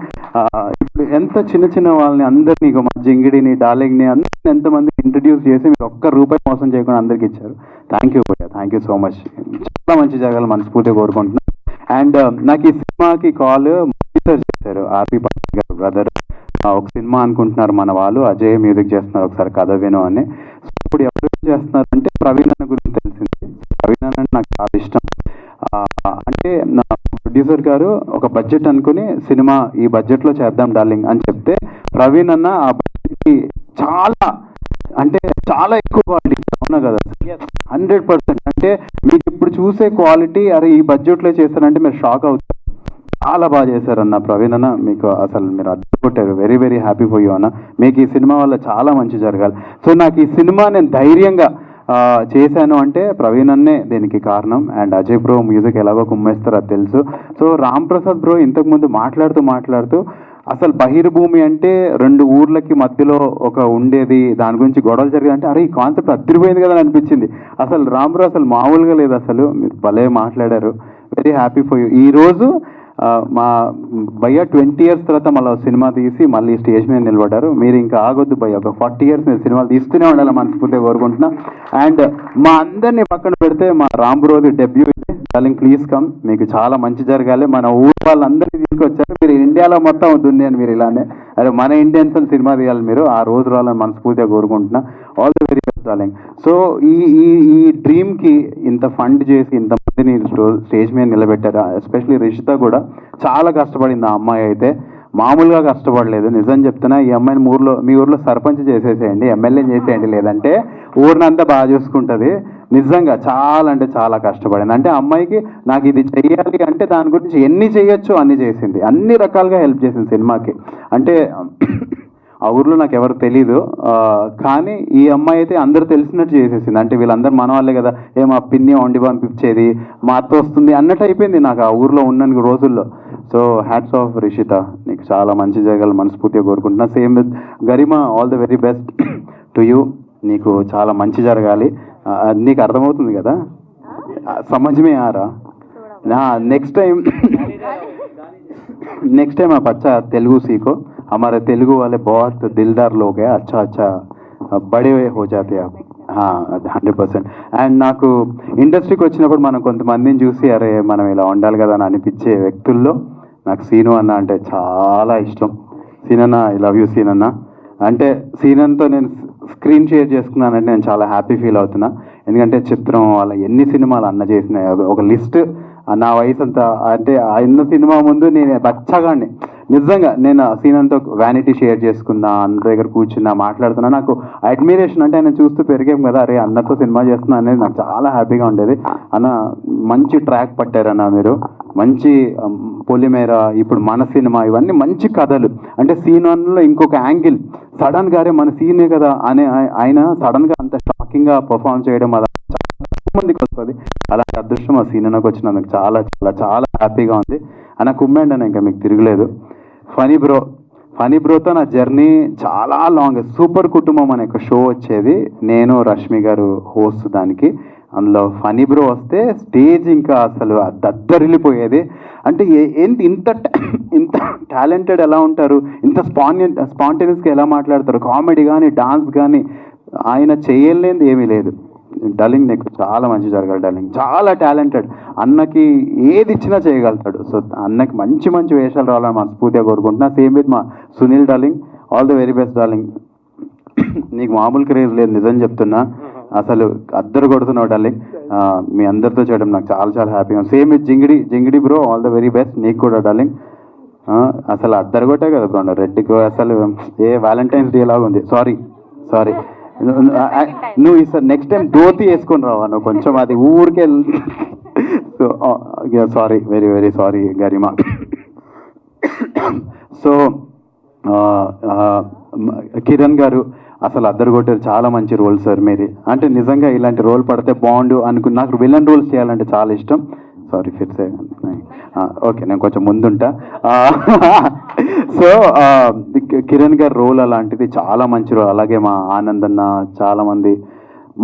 ఇప్పుడు ఎంత చిన్న చిన్న వాళ్ళని అందరినీ, మా జింగిడిని, డార్లింగ్ని అందరిని ఎంతమంది ఇంట్రడ్యూస్ చేసి మీరు ఒక్క రూపాయి మోసం చేయకుండా అందరికి ఇచ్చారు. థ్యాంక్ యూ భయ్యా, థ్యాంక్ యూ సో మచ్. చాలా మంచి జరగాలి మనస్ఫూర్తిగా కోరుకుంటున్నాను. అండ్ నాకు ఈ సినిమాకి కాల్ చేశారు ఆర్పి పాటిల్ గారు, బ్రదర్ ఒక సినిమా అనుకుంటున్నారు మన వాళ్ళు, అజయ్ మ్యూజిక్ చేస్తున్నారు, ఒకసారి కథ విను అని. ఇప్పుడు ఎవరు చేస్తున్నారంటే ప్రవీణ్ అన్న గురించి తెలిసింది. ప్రవీణ్ అన్న నాకు చాలా ఇష్టం. అంటే నా ప్రొడ్యూసర్ గారు ఒక బడ్జెట్ అనుకుని సినిమా ఈ బడ్జెట్లో చేద్దాం డార్లింగ్ అని చెప్తే, ప్రవీణ్ అన్న ఆ బడ్జెట్కి చాలా అంటే చాలా ఎక్కువ క్వాలిటీ. అవునా కదా 100%. అంటే మీకు ఇప్పుడు చూసే క్వాలిటీ అరే ఈ బడ్జెట్లో చేశారంటే మీరు షాక్ అవుతారు. చాలా బాగా చేశారన్న ప్రవీణ్ అన్న, మీకు అసలు మీరు అడ్డుకొట్టారు. Very very happy for you అన్న. మీకు ఈ సినిమా వల్ల చాలా మంచి జరగాలి. సో నాకు ఈ సినిమా నేను ధైర్యంగా చేశాను అంటే ప్రవీణ్ అన్నే దీనికి కారణం. అండ్ అజయ్ బ్రో మ్యూజిక్ ఎలాగో కుమ్మేస్తారో అది తెలుసు. సో రామ్ ప్రసాద్ బ్రో ఇంతకుముందు మాట్లాడుతూ అసలు బహిర్భూమి అంటే 2 ఊర్లకి మధ్యలో ఒక ఉండేది, దాని గురించి గొడవలు జరిగాయి అంటే అరే ఈ కాన్సెప్ట్ అదిరిపోయింది కదా అని అనిపించింది. అసలు రామ్ బ్రో అసలు మామూలుగా లేదు, అసలు మీరు భలే మాట్లాడారు. Very happy for you. ఈరోజు మా భయ్య 20 years తర్వాత మళ్ళీ సినిమా తీసి మళ్ళీ స్టేజ్ మీద నిలబడ్డారు. మీరు ఇంకా ఆగొద్దు భయ్య, ఒక 40 years మీరు సినిమాలు తీస్తూనే ఉండాలి మనస్ఫూర్తిగా కోరుకుంటున్నా. అండ్ మా అందరినీ పక్కన పెడితే మా రామ్ బ్రోది డెబ్యూ ఇది. డార్లింగ్ ప్లీజ్ కమ్, మీకు చాలా మంచి జరగాలి. మన ఊరు వాళ్ళందరినీ తీసుకొచ్చారు, మీరు ఇండియాలో మొత్తం దున్యాను మీరు ఇలానే. అదే మన ఇండియన్స్ అని సినిమా తీయాలి మీరు, ఆ రోజు రావాలని మనస్ఫూర్తిగా కోరుకుంటున్నా. All the very best darling. So ఈ డ్రీమ్కి ఇంత ఫండ్ చేసి ఇంతమందిని స్టేజ్ మీద నిలబెట్టారు. ఎస్పెషలీ రిషిత కూడా చాలా కష్టపడింది. ఆ అమ్మాయి అయితే మామూలుగా కష్టపడలేదు. నిజం చెప్తున్నా, ఈ అమ్మాయిని మీ ఊర్లో సర్పంచ్ చేసేసేయండి, ఎమ్మెల్యేని చేసేయండి, లేదంటే ఊరినంతా బాగా చూసుకుంటుంది. నిజంగా చాలా అంటే చాలా కష్టపడింది. అంటే అమ్మాయికి నాకు ఇది చెయ్యాలి అంటే దాని గురించి ఎన్ని చేయొచ్చు అన్ని చేసింది, అన్ని రకాలుగా హెల్ప్ చేసింది సినిమాకి. అంటే ఆ ఊర్లో నాకు ఎవరు తెలీదు, కానీ ఈ అమ్మాయి అయితే అందరూ తెలిసినట్టు చేసేసింది. అంటే వీళ్ళందరూ మన వాళ్ళే కదా, మా పిన్ని వండి పంపించేది, మా అత్త వస్తుంది అన్నట్టు అయిపోయింది నాకు ఆ ఊర్లో ఉన్న రోజుల్లో. సో హ్యాట్స్ ఆఫ్ రిషిత, నీకు చాలా మంచి జరగాలి మనస్ఫూర్తిగా కోరుకుంటున్నా. Same with Garima, all the very best to you. నీకు చాలా మంచి జరగాలి. నీకు అర్థమవుతుంది కదా, సమझ ఆరా. नेक्स्ट टाइम आप अच्छा तेलुगु सीखो. हमारे तेलुगु वाले बहुत दिलदार लोग हैं, अच्छा बड़े हो जाते हैं आप. 100%. అండ్ నాకు ఇండస్ట్రీకి వచ్చినప్పుడు మనం కొంతమందిని చూసి అరే మనం ఇలా ఉండాలి కదా అని అనిపించే వ్యక్తుల్లో నాకు సీను అన్న అంటే చాలా ఇష్టం. సీనన్న, ఐ లవ్ యూ సీనన్న. అంటే సీనన్తో నేను స్క్రీన్ షేర్ చేసుకున్నానంటే నేను చాలా హ్యాపీ ఫీల్ అవుతున్నా. ఎందుకంటే చిత్రం వాళ్ళ ఎన్ని సినిమాలు అన్న చేసినాయి ఒక లిస్ట్. నా వయసు అంతా అంటే అన్న సినిమా ముందు నేను బచ్చగాడిని. నిజంగా నేను సీనంతో వ్యానిటీ షేర్ చేసుకున్నా, అన్న దగ్గర కూర్చున్నా, మాట్లాడుతున్నా. నాకు అడ్మిరేషన్, అంటే ఆయన చూస్తూ పెరిగాం కదా, అరే అన్నతో సినిమా చేస్తున్నా అనేది నాకు చాలా హ్యాపీగా ఉండేది. అన్న మంచి ట్రాక్ పట్టారన్న మీరు, మంచి పొలిమేర, ఇప్పుడు మన సినిమా, ఇవన్నీ మంచి కథలు. అంటే సీన్ వన్లో ఇంకొక యాంగిల్ సడన్ గారే మన సీనే కదా అనే ఆయన సడన్గా అంత షాకింగ్గా పర్ఫామ్ చేయడం అది చాలా మందికి వస్తుంది. అలాంటి అదృష్టం ఆ సీన్ నాకు వచ్చినందుకు చాలా చాలా చాలా హ్యాపీగా ఉంది. అన్న కుమ్మండి అన్న, ఇంకా మీకు తిరగలేదు. ఫనీ బ్రోతో నా జర్నీ చాలా లాంగ్. సూపర్ కుటుంబం అనే ఒక షో వచ్చేది, నేను రష్మి గారు హోస్ట్ దానికి. అందులో ఫనీ బ్రో వస్తే స్టేజ్ ఇంకా అసలు దద్దరిల్లిపోయేది. అంటే ఏంటి ఇంత టాలెంటెడ్ ఎలా ఉంటారు, ఇంత స్పాంటేనియస్గా ఎలా మాట్లాడతారు, కామెడీ కానీ డాన్స్ కానీ ఆయన చేయలేనిది ఏమీ లేదు. డార్లింగ్ నీకు చాలా మంచి జరగాలి డార్లింగ్, చాలా టాలెంటెడ్. అన్నకి ఏది ఇచ్చినా చేయగలుగుతాడు. సో అన్నకి మంచి మంచి వేషాలు రావాలని మనస్ఫూర్తిగా కోరుకుంటున్నా. సేమ్ విత్ మా Sunil darling, all the very best darling. నీకు మామూలు క్రేజ్ లేదు, నిజం చెప్తున్నా, అసలు అద్దరు కొడుతున్నావు డార్లింగ్. మీ అందరితో చేయడం నాకు చాలా చాలా హ్యాపీగా. Same with Jingidi bro, all the very best నీకు కూడా డార్లింగ్. అసలు అద్దరు కొట్టే కదా బ్రో, రెడ్డికి అసలు ఏ వ్యాలంటైన్స్ డే లాగా ఉంది. సారీ నువ్వు ఈసారి నెక్స్ట్ టైం ధోతి వేసుకొని రావా నువ్వు, కొంచెం అది ఊరికే. So sorry, very very sorry Garima. So Kiran గారు అసలు అద్దరు కొట్టారు, చాలా మంచి రోల్ సార్ మీది. అంటే నిజంగా ఇలాంటి రోల్ పడితే బాగుండు అనుకుని, నాకు విలన్ రోల్స్ చేయాలంటే చాలా ఇష్టం. సారీ ఫిర్సే, ఓకే నేను కొంచెం ముందుంటా. సో కిరణ్ గారి రోల్ అలాంటిది, చాలా మంచి రోల్. అలాగే మా ఆనంద్ అన్న, చాలామంది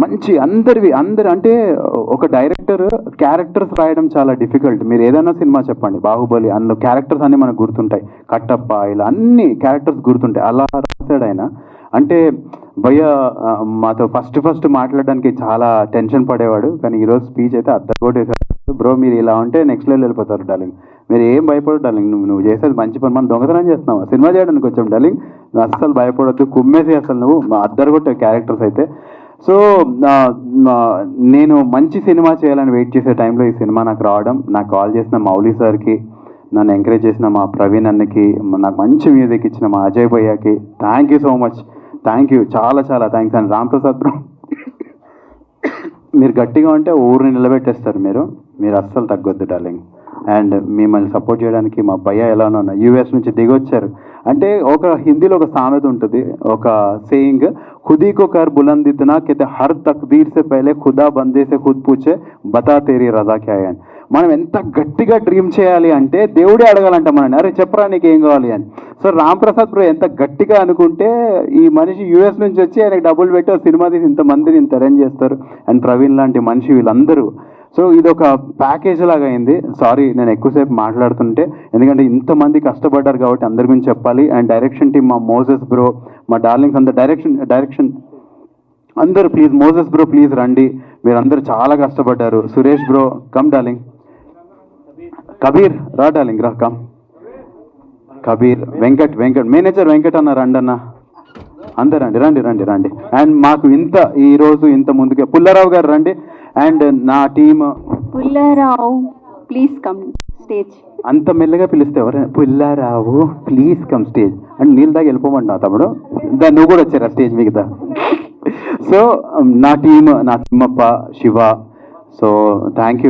మంచి అందరు అంటే ఒక డైరెక్టర్ క్యారెక్టర్స్ రాయడం చాలా డిఫికల్ట్. మీరు ఏదైనా సినిమా చెప్పండి, బాహుబలి, అందులో క్యారెక్టర్స్ అన్నీ మనకు గుర్తుంటాయి, కట్టప్ప, ఇలా అన్ని క్యారెక్టర్స్ గుర్తుంటాయి. అలా రాశాడు ఆయన. అంటే భయ్య మాతో ఫస్ట్ మాట్లాడడానికి చాలా టెన్షన్ పడేవాడు, కానీ ఈరోజు స్పీచ్ అయితే అద్దగొట్టేశాడు. బ్రో మీరు ఇలా ఉంటే నెక్స్ట్ లెవెల్ వెళ్ళిపోతారు డార్లింగ్, మీరు ఏం భయపడదు డార్లింగ్, నువ్వు చేసేది మంచి పని. మనం దొంగతనం చేస్తున్నావు, సినిమా చేయడానికి వచ్చాం డార్లింగ్, నువ్వు అస్సలు భయపడొద్దు, కుమ్మేసి అసలు నువ్వు అద్దరగొట్టే క్యారెక్టర్స్ అయితే. సో నేను మంచి సినిమా చేయాలని వెయిట్ చేసే టైంలో ఈ సినిమా నాకు రావడం, నాకు కాల్ చేసిన మౌలి సార్కి, నన్ను ఎంకరేజ్ చేసిన మా ప్రవీణ్ అన్నకి, నాకు మంచి మ్యూజిక్ ఇచ్చిన మా అజయ్ భయ్యాకి thank you so much, thank you, చాలా చాలా thanks. And Ram Prasad bro, మీరు గట్టిగా ఉంటే ఊరిని నిలబెట్టేస్తారు, మీరు అస్సలు తగ్గొద్దు డార్లింగ్. అండ్ మిమ్మల్ని సపోర్ట్ చేయడానికి మా భయ్య ఎలానో యూఎస్ నుంచి దిగొచ్చారు. అంటే ఒక హిందీలో ఒక సామెత ఉంటుంది, ఒక సేయింగ్, ఖుదీ కో కర్ బులంద్ ఇతనా కితే హర్ తక్దీర్ సే పహలే ఖుదా బందే సే ఖుద్ పూచే బతా తేరీ రజా క్యా హై అని. మనం ఎంత గట్టిగా డ్రీమ్ చేయాలి అంటే దేవుడే అడగాలంట మనని, అరే చెప్పరా నీకు ఏం కావాలి అని. సో రామ్ ప్రసాద్ బ్రో ఎంత గట్టిగా అనుకుంటే ఈ మనిషి యూఎస్ నుంచి వచ్చి ఆయనకి డబ్బులు పెట్టి సినిమా తీసి ఇంతమందిని ఇంత అరేంజ్ చేస్తారు. అండ్ ప్రవీణ్ లాంటి మనిషి, వీళ్ళందరూ. సో ఇది ఒక ప్యాకేజ్ లాగా అయింది. సారీ నేను ఎక్కువసేపు మాట్లాడుతుంటే, ఎందుకంటే ఇంతమంది కష్టపడ్డారు కాబట్టి అందరి గురించి చెప్పాలి. అండ్ డైరెక్షన్ టీమ్ మా మోజెస్ బ్రో, మా డార్లింగ్స్ అందరు డైరెక్షన్ అందరు ప్లీజ్, మోజెస్ బ్రో ప్లీజ్ రండి, మీరందరూ చాలా కష్టపడ్డారు. Suresh bro come darling, Kabir రా డార్లింగ్ రా కమ్, కబీర్, వెంకట్ మేనేజర్ వెంకట్ అన్న రండి అన్న, అందరు రండి రండి రండి రండి. అండ్ మాకు ఈరోజు ఇంత ముందుకే పుల్లారావు గారు రండి. అండ్ నా team Pullarao please come stage. అంత మెల్లగా పిలిస్తే ఎవరైనా Pullarao please come stage and నీళ్ళ దాకా వెళ్ళిపోమండి నా తమ్ముడు, నువ్వు కూడా వచ్చారా స్టేజ్ మిగతా. సో నా టీమ్, నా Thimmappa, Shiva. So thank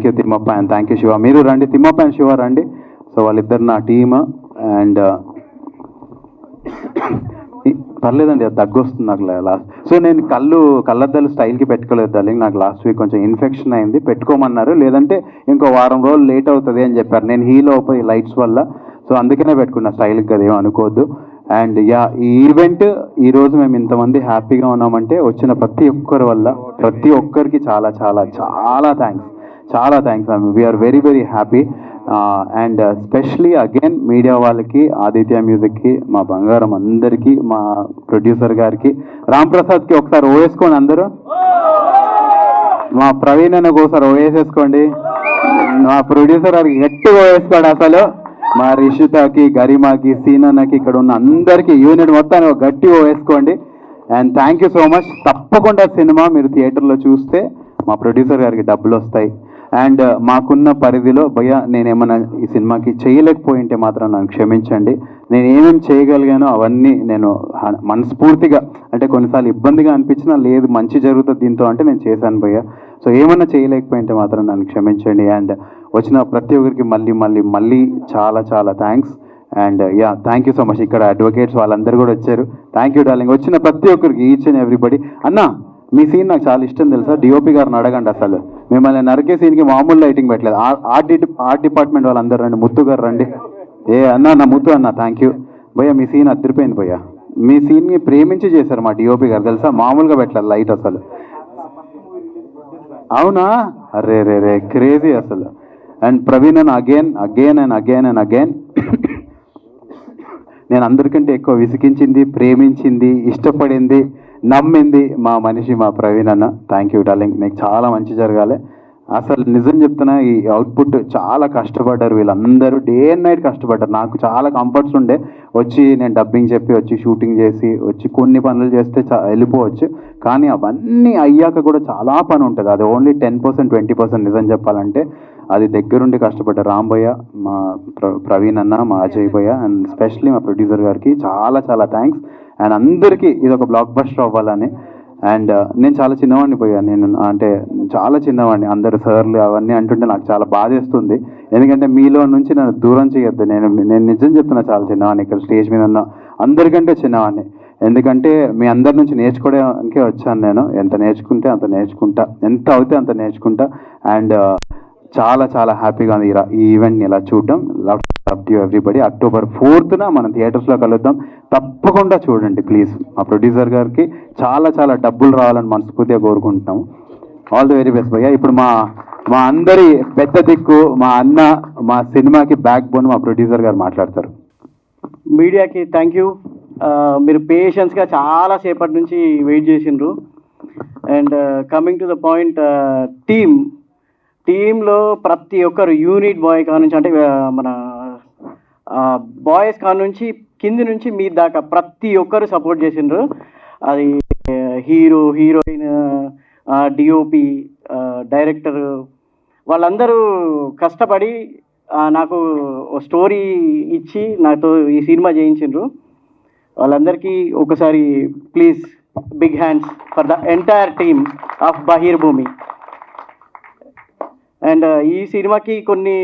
you Thimmappa and thank you Shiva. మీరు రండి, తిమ్మప్ప అండ్ శివ రండి. సో వాళ్ళిద్దరు నా టీమ్. అండ్ పర్లేదండి, అది దగ్గు వస్తుంది నాకు లాస్ట్. సో నేను కళ్ళద్దాలు స్టైల్కి పెట్టుకోలేదు డార్లింగ్, నాకు లాస్ట్ వీక్ కొంచెం ఇన్ఫెక్షన్ అయింది, పెట్టుకోమన్నారు, లేదంటే ఇంకో వారం రోజులు లేట్ అవుతుంది అని చెప్పారు. నేను హీల్ అయిపోయి లైట్స్ వల్ల, సో అందుకనే పెట్టుకున్నా స్టైల్కి, కదా ఏం అనుకోవద్దు. అండ్ ఈ ఈవెంట్ ఈరోజు మేము ఇంతమంది హ్యాపీగా ఉన్నామంటే వచ్చిన ప్రతి ఒక్కరి వల్ల, ప్రతి ఒక్కరికి చాలా చాలా చాలా thanks we are very very happy. And specially again media వాళ్ళకి, ఆదిత్య మ్యూజిక్కి, మా బంగారం అందరికీ, మా ప్రొడ్యూసర్ గారికి, రామ్ ప్రసాద్కి ఒకసారి ఓవేసుకోండి అందరూ, మా ప్రవీణ్ అన్నకు ఒకసారి ఓవేసేసుకోండి, మా ప్రొడ్యూసర్ గారికి గట్టిగా ఓవేసుకోండి అసలు, మా రిషితాకి, గరిమాకి, సీనన్నకి, ఇక్కడ ఉన్న అందరికీ యూనిట్ మొత్తాన్ని ఒక గట్టి ఓవేసుకోండి. And thank you so much. తప్పకుండా సినిమా మీరు థియేటర్లో చూస్తే మా ప్రొడ్యూసర్ గారికి డబ్బులు వస్తాయి. అండ్ మాకున్న పరిధిలో భయ్యా నేనేమన్నా ఈ సినిమాకి చేయలేకపోయింటే మాత్రం నన్ను క్షమించండి. నేను ఏమేమి చేయగలిగానో అవన్నీ నేను మనస్ఫూర్తిగా, అంటే కొన్నిసార్లు ఇబ్బందిగా అనిపించినా లేదు మంచి జరుగుతుంది దీంతో అంటే నేను చేశాను భయ్యా. సో ఏమన్నా చేయలేకపోయింటే మాత్రం నన్ను క్షమించండి. అండ్ వచ్చిన ప్రతి ఒక్కరికి మళ్ళీ చాలా చాలా thanks. And thank you so much. ఇక్కడ అడ్వకేట్స్ వాళ్ళందరూ కూడా వచ్చారు, థ్యాంక్ యూ డార్లింగ్. వచ్చిన ప్రతి ఒక్కరికి ఈచ్ అండ్ ఎవ్రీబడి. అన్నా మీ సీన్ నాకు చాలా ఇష్టం తెలుసా, డిఓపి గారిని అడగండి, అసలు మిమ్మల్ని నరికే సీన్కి మామూలు లైటింగ్ పెట్టలేదు. ఆర్ట్ డిపార్ట్మెంట్ వాళ్ళందరూ రండి, ముత్తు గారు రండి. నా ముత్తు అన్న థ్యాంక్ యూ భయ్యా, మీ సీన్ అదిరిపోయింది భయ్యా, మీ సీన్ని ప్రేమించి చేశారు మా డిఓపి గారు తెలుసా, మామూలుగా పెట్టలేదు లైట్ అసలు. అవునా, అరే క్రేజీ అసలు. అండ్ ప్రవీణ్ అన్న అగైన్ నేను అందరికంటే ఎక్కువ విసిగించింది, ప్రేమించింది, ఇష్టపడింది, నమ్మింది మా మనిషి మా ప్రవీణ్ అన్న. థ్యాంక్ యూ డార్లింగ్, మీకు చాలా మంచి జరగాలి. అసలు నిజం చెప్తున్నా, ఈ అవుట్పుట్ చాలా కష్టపడ్డారు వీళ్ళందరూ, డే అండ్ నైట్ కష్టపడ్డారు. నాకు చాలా కంఫర్ట్స్ ఉండే, వచ్చి నేను డబ్బింగ్ చెప్పి వచ్చి షూటింగ్ చేసి వచ్చి కొన్ని పనులు చేస్తే వెళ్ళిపోవచ్చు, కానీ అవన్నీ అయ్యాక కూడా చాలా పని ఉంటుంది. అది ఓన్లీ 10% 20% నిజం చెప్పాలంటే అది దగ్గరుండి కష్టపడ్డారు. రాంబయ్య, మా ప్రవీణ్ అన్న, మా అజయ్ భయ్య, అండ్ స్పెషల్లీ మా ప్రొడ్యూసర్ గారికి చాలా చాలా థ్యాంక్స్. అండ్ అందరికీ ఇది ఒక బ్లాక్ బస్టర్ అవ్వాలని. అండ్ నేను చాలా చిన్నవాడిని నేను అంటే చాలా చిన్నవాడిని, అందరు సార్లు అవన్నీ అంటుంటే నాకు చాలా బాధేస్తుంది, ఎందుకంటే మీలో నుంచి నన్ను దూరం చేయొద్దు. నేను నిజం చెప్తున్నా, చాలా చిన్నవాడిని, ఇక్కడ స్టేజ్ మీద ఉన్న అందరికంటే చిన్నవాడిని, ఎందుకంటే మీ అందరి నుంచి నేర్చుకోవడానికే వచ్చాను నేను. ఎంత నేర్చుకుంటే అంత నేర్చుకుంటా, ఎంత అవుతే అంత నేర్చుకుంటా. అండ్ చాలా చాలా హ్యాపీగా ఉంది ఈ ఈవెంట్ని ఇలా చూడడం. Love you everybody. October 4th మనం థియేటర్స్లో కలుద్దాం, తప్పకుండా చూడండి ప్లీజ్. మా ప్రొడ్యూసర్ గారికి చాలా చాలా డబ్బులు రావాలని మనస్ఫూర్తిగా కోరుకుంటున్నాము. ఆల్ ది వెరీ బెస్ట్ భయ్యా. ఇప్పుడు మా అందరి పెద్ద దిక్కు, మా అన్న, మా సినిమాకి బ్యాక్ బోన్ మా ప్రొడ్యూసర్ గారు మాట్లాడతారు. మీడియాకి థ్యాంక్ యూ, మీరు పేషెన్స్గా చాలా సేపటి నుంచి వెయిట్ చేసిండ్రు. And coming to the point, టీంలో ప్రతి ఒక్కరు యూనిట్ బాయ్ కా నుంచి, అంటే మన బాయ్స్ కా నుంచి కింది నుంచి మీ దాకా ప్రతి ఒక్కరు సపోర్ట్ చేసిండ్రు. అది హీరో, హీరోయిన్, డిఓపి, డైరెక్టర్, వాళ్ళందరూ కష్టపడి నాకు స్టోరీ ఇచ్చి నాతో ఈ సినిమా చేయించిండ్రు. వాళ్ళందరికీ ఒకసారి please big hands for the entire team of Bahir Bhoomi. And ఈ సినిమాకి కొన్ని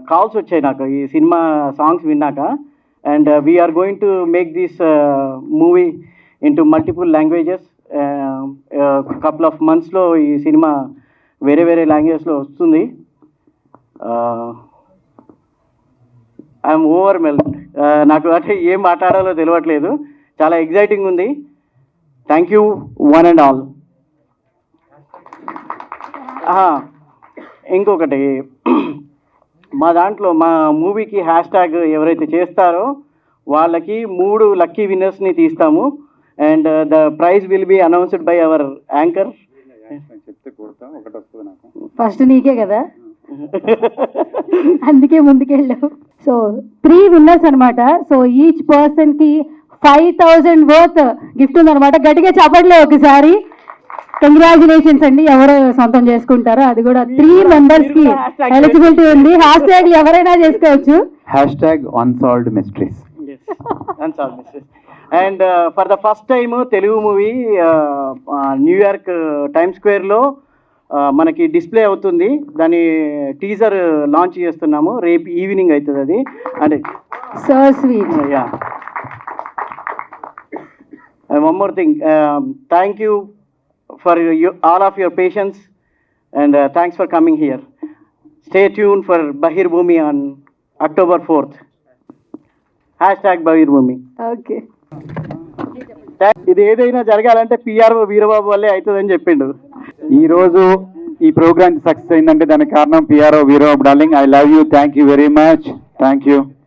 కాల్స్ వచ్చాయి నాకు ఈ సినిమా సాంగ్స్ విన్నాక. And we're going to make this movie into multiple languages. Couple of మంత్స్లో ఈ సినిమా వేరే లాంగ్వేజ్లో వస్తుంది. ఐఎమ్ ఓవర్వెల్డ్, నాకు అంటే ఏం మాట్లాడాలో తెలియట్లేదు, చాలా ఎగ్జైటింగ్ ఉంది. Thank you one and all. ఇంకొకటి మా దాంట్లో మా మూవీకి హ్యాష్ ట్యాగ్ ఎవరైతే చేస్తారో వాళ్ళకి 3 లక్కీ విన్నర్స్ని తీస్తాము. And the prize will be announced by our anchor. చెప్తే కొడతా ఒకటి వస్తుంది నాకు. ఫస్ట్ నీకే కదా, అందుకే ముందుకెళ్ళావు. సో 3 విన్నర్స్ అనమాట. సో ఈచ్ పర్సన్ కి 5,000 వర్త్ గిఫ్ట్ ఉందన్నమాట. గట్టిగా చప్పట్లో ఒకసారి. కంగ్రాచులేషన్స్ అండి. ఎవరు సొంతం చేసుకుంటారో అది కూడా 3 మెంబర్స్ కి ఎలిజిబిలిటీ ఉంది. హ్యాష్ ట్యాగ్ ఎవరైనా చేసుకోవచ్చు. #unsolved mysteries. And for the first time Telugu movie New York time స్క్వేర్లో మనకి డిస్ప్లే అవుతుంది. దాని టీజర్ లాంచ్ చేస్తున్నాము. రేపు ఈవినింగ్ అవుతుంది అది. అంటే so sweet. Yeah, one more thing, thank you for all of your patience and thanks for coming here. Stay tune for Bahirbhoomi on October 4th. #Bahirbhoomi. Okay. ఇది ఏదైనా జరగాలంటే పిఆర్ఓ వీరబాబు వల్లే అవుతుందని చెప్పిండు. ఈ రోజు ఈ ప్రోగ్రామ్ సక్సెస్ అయిందంటే దానికి కారణం PRO Veerababu darling. I love you. Thank you very much. Thank you.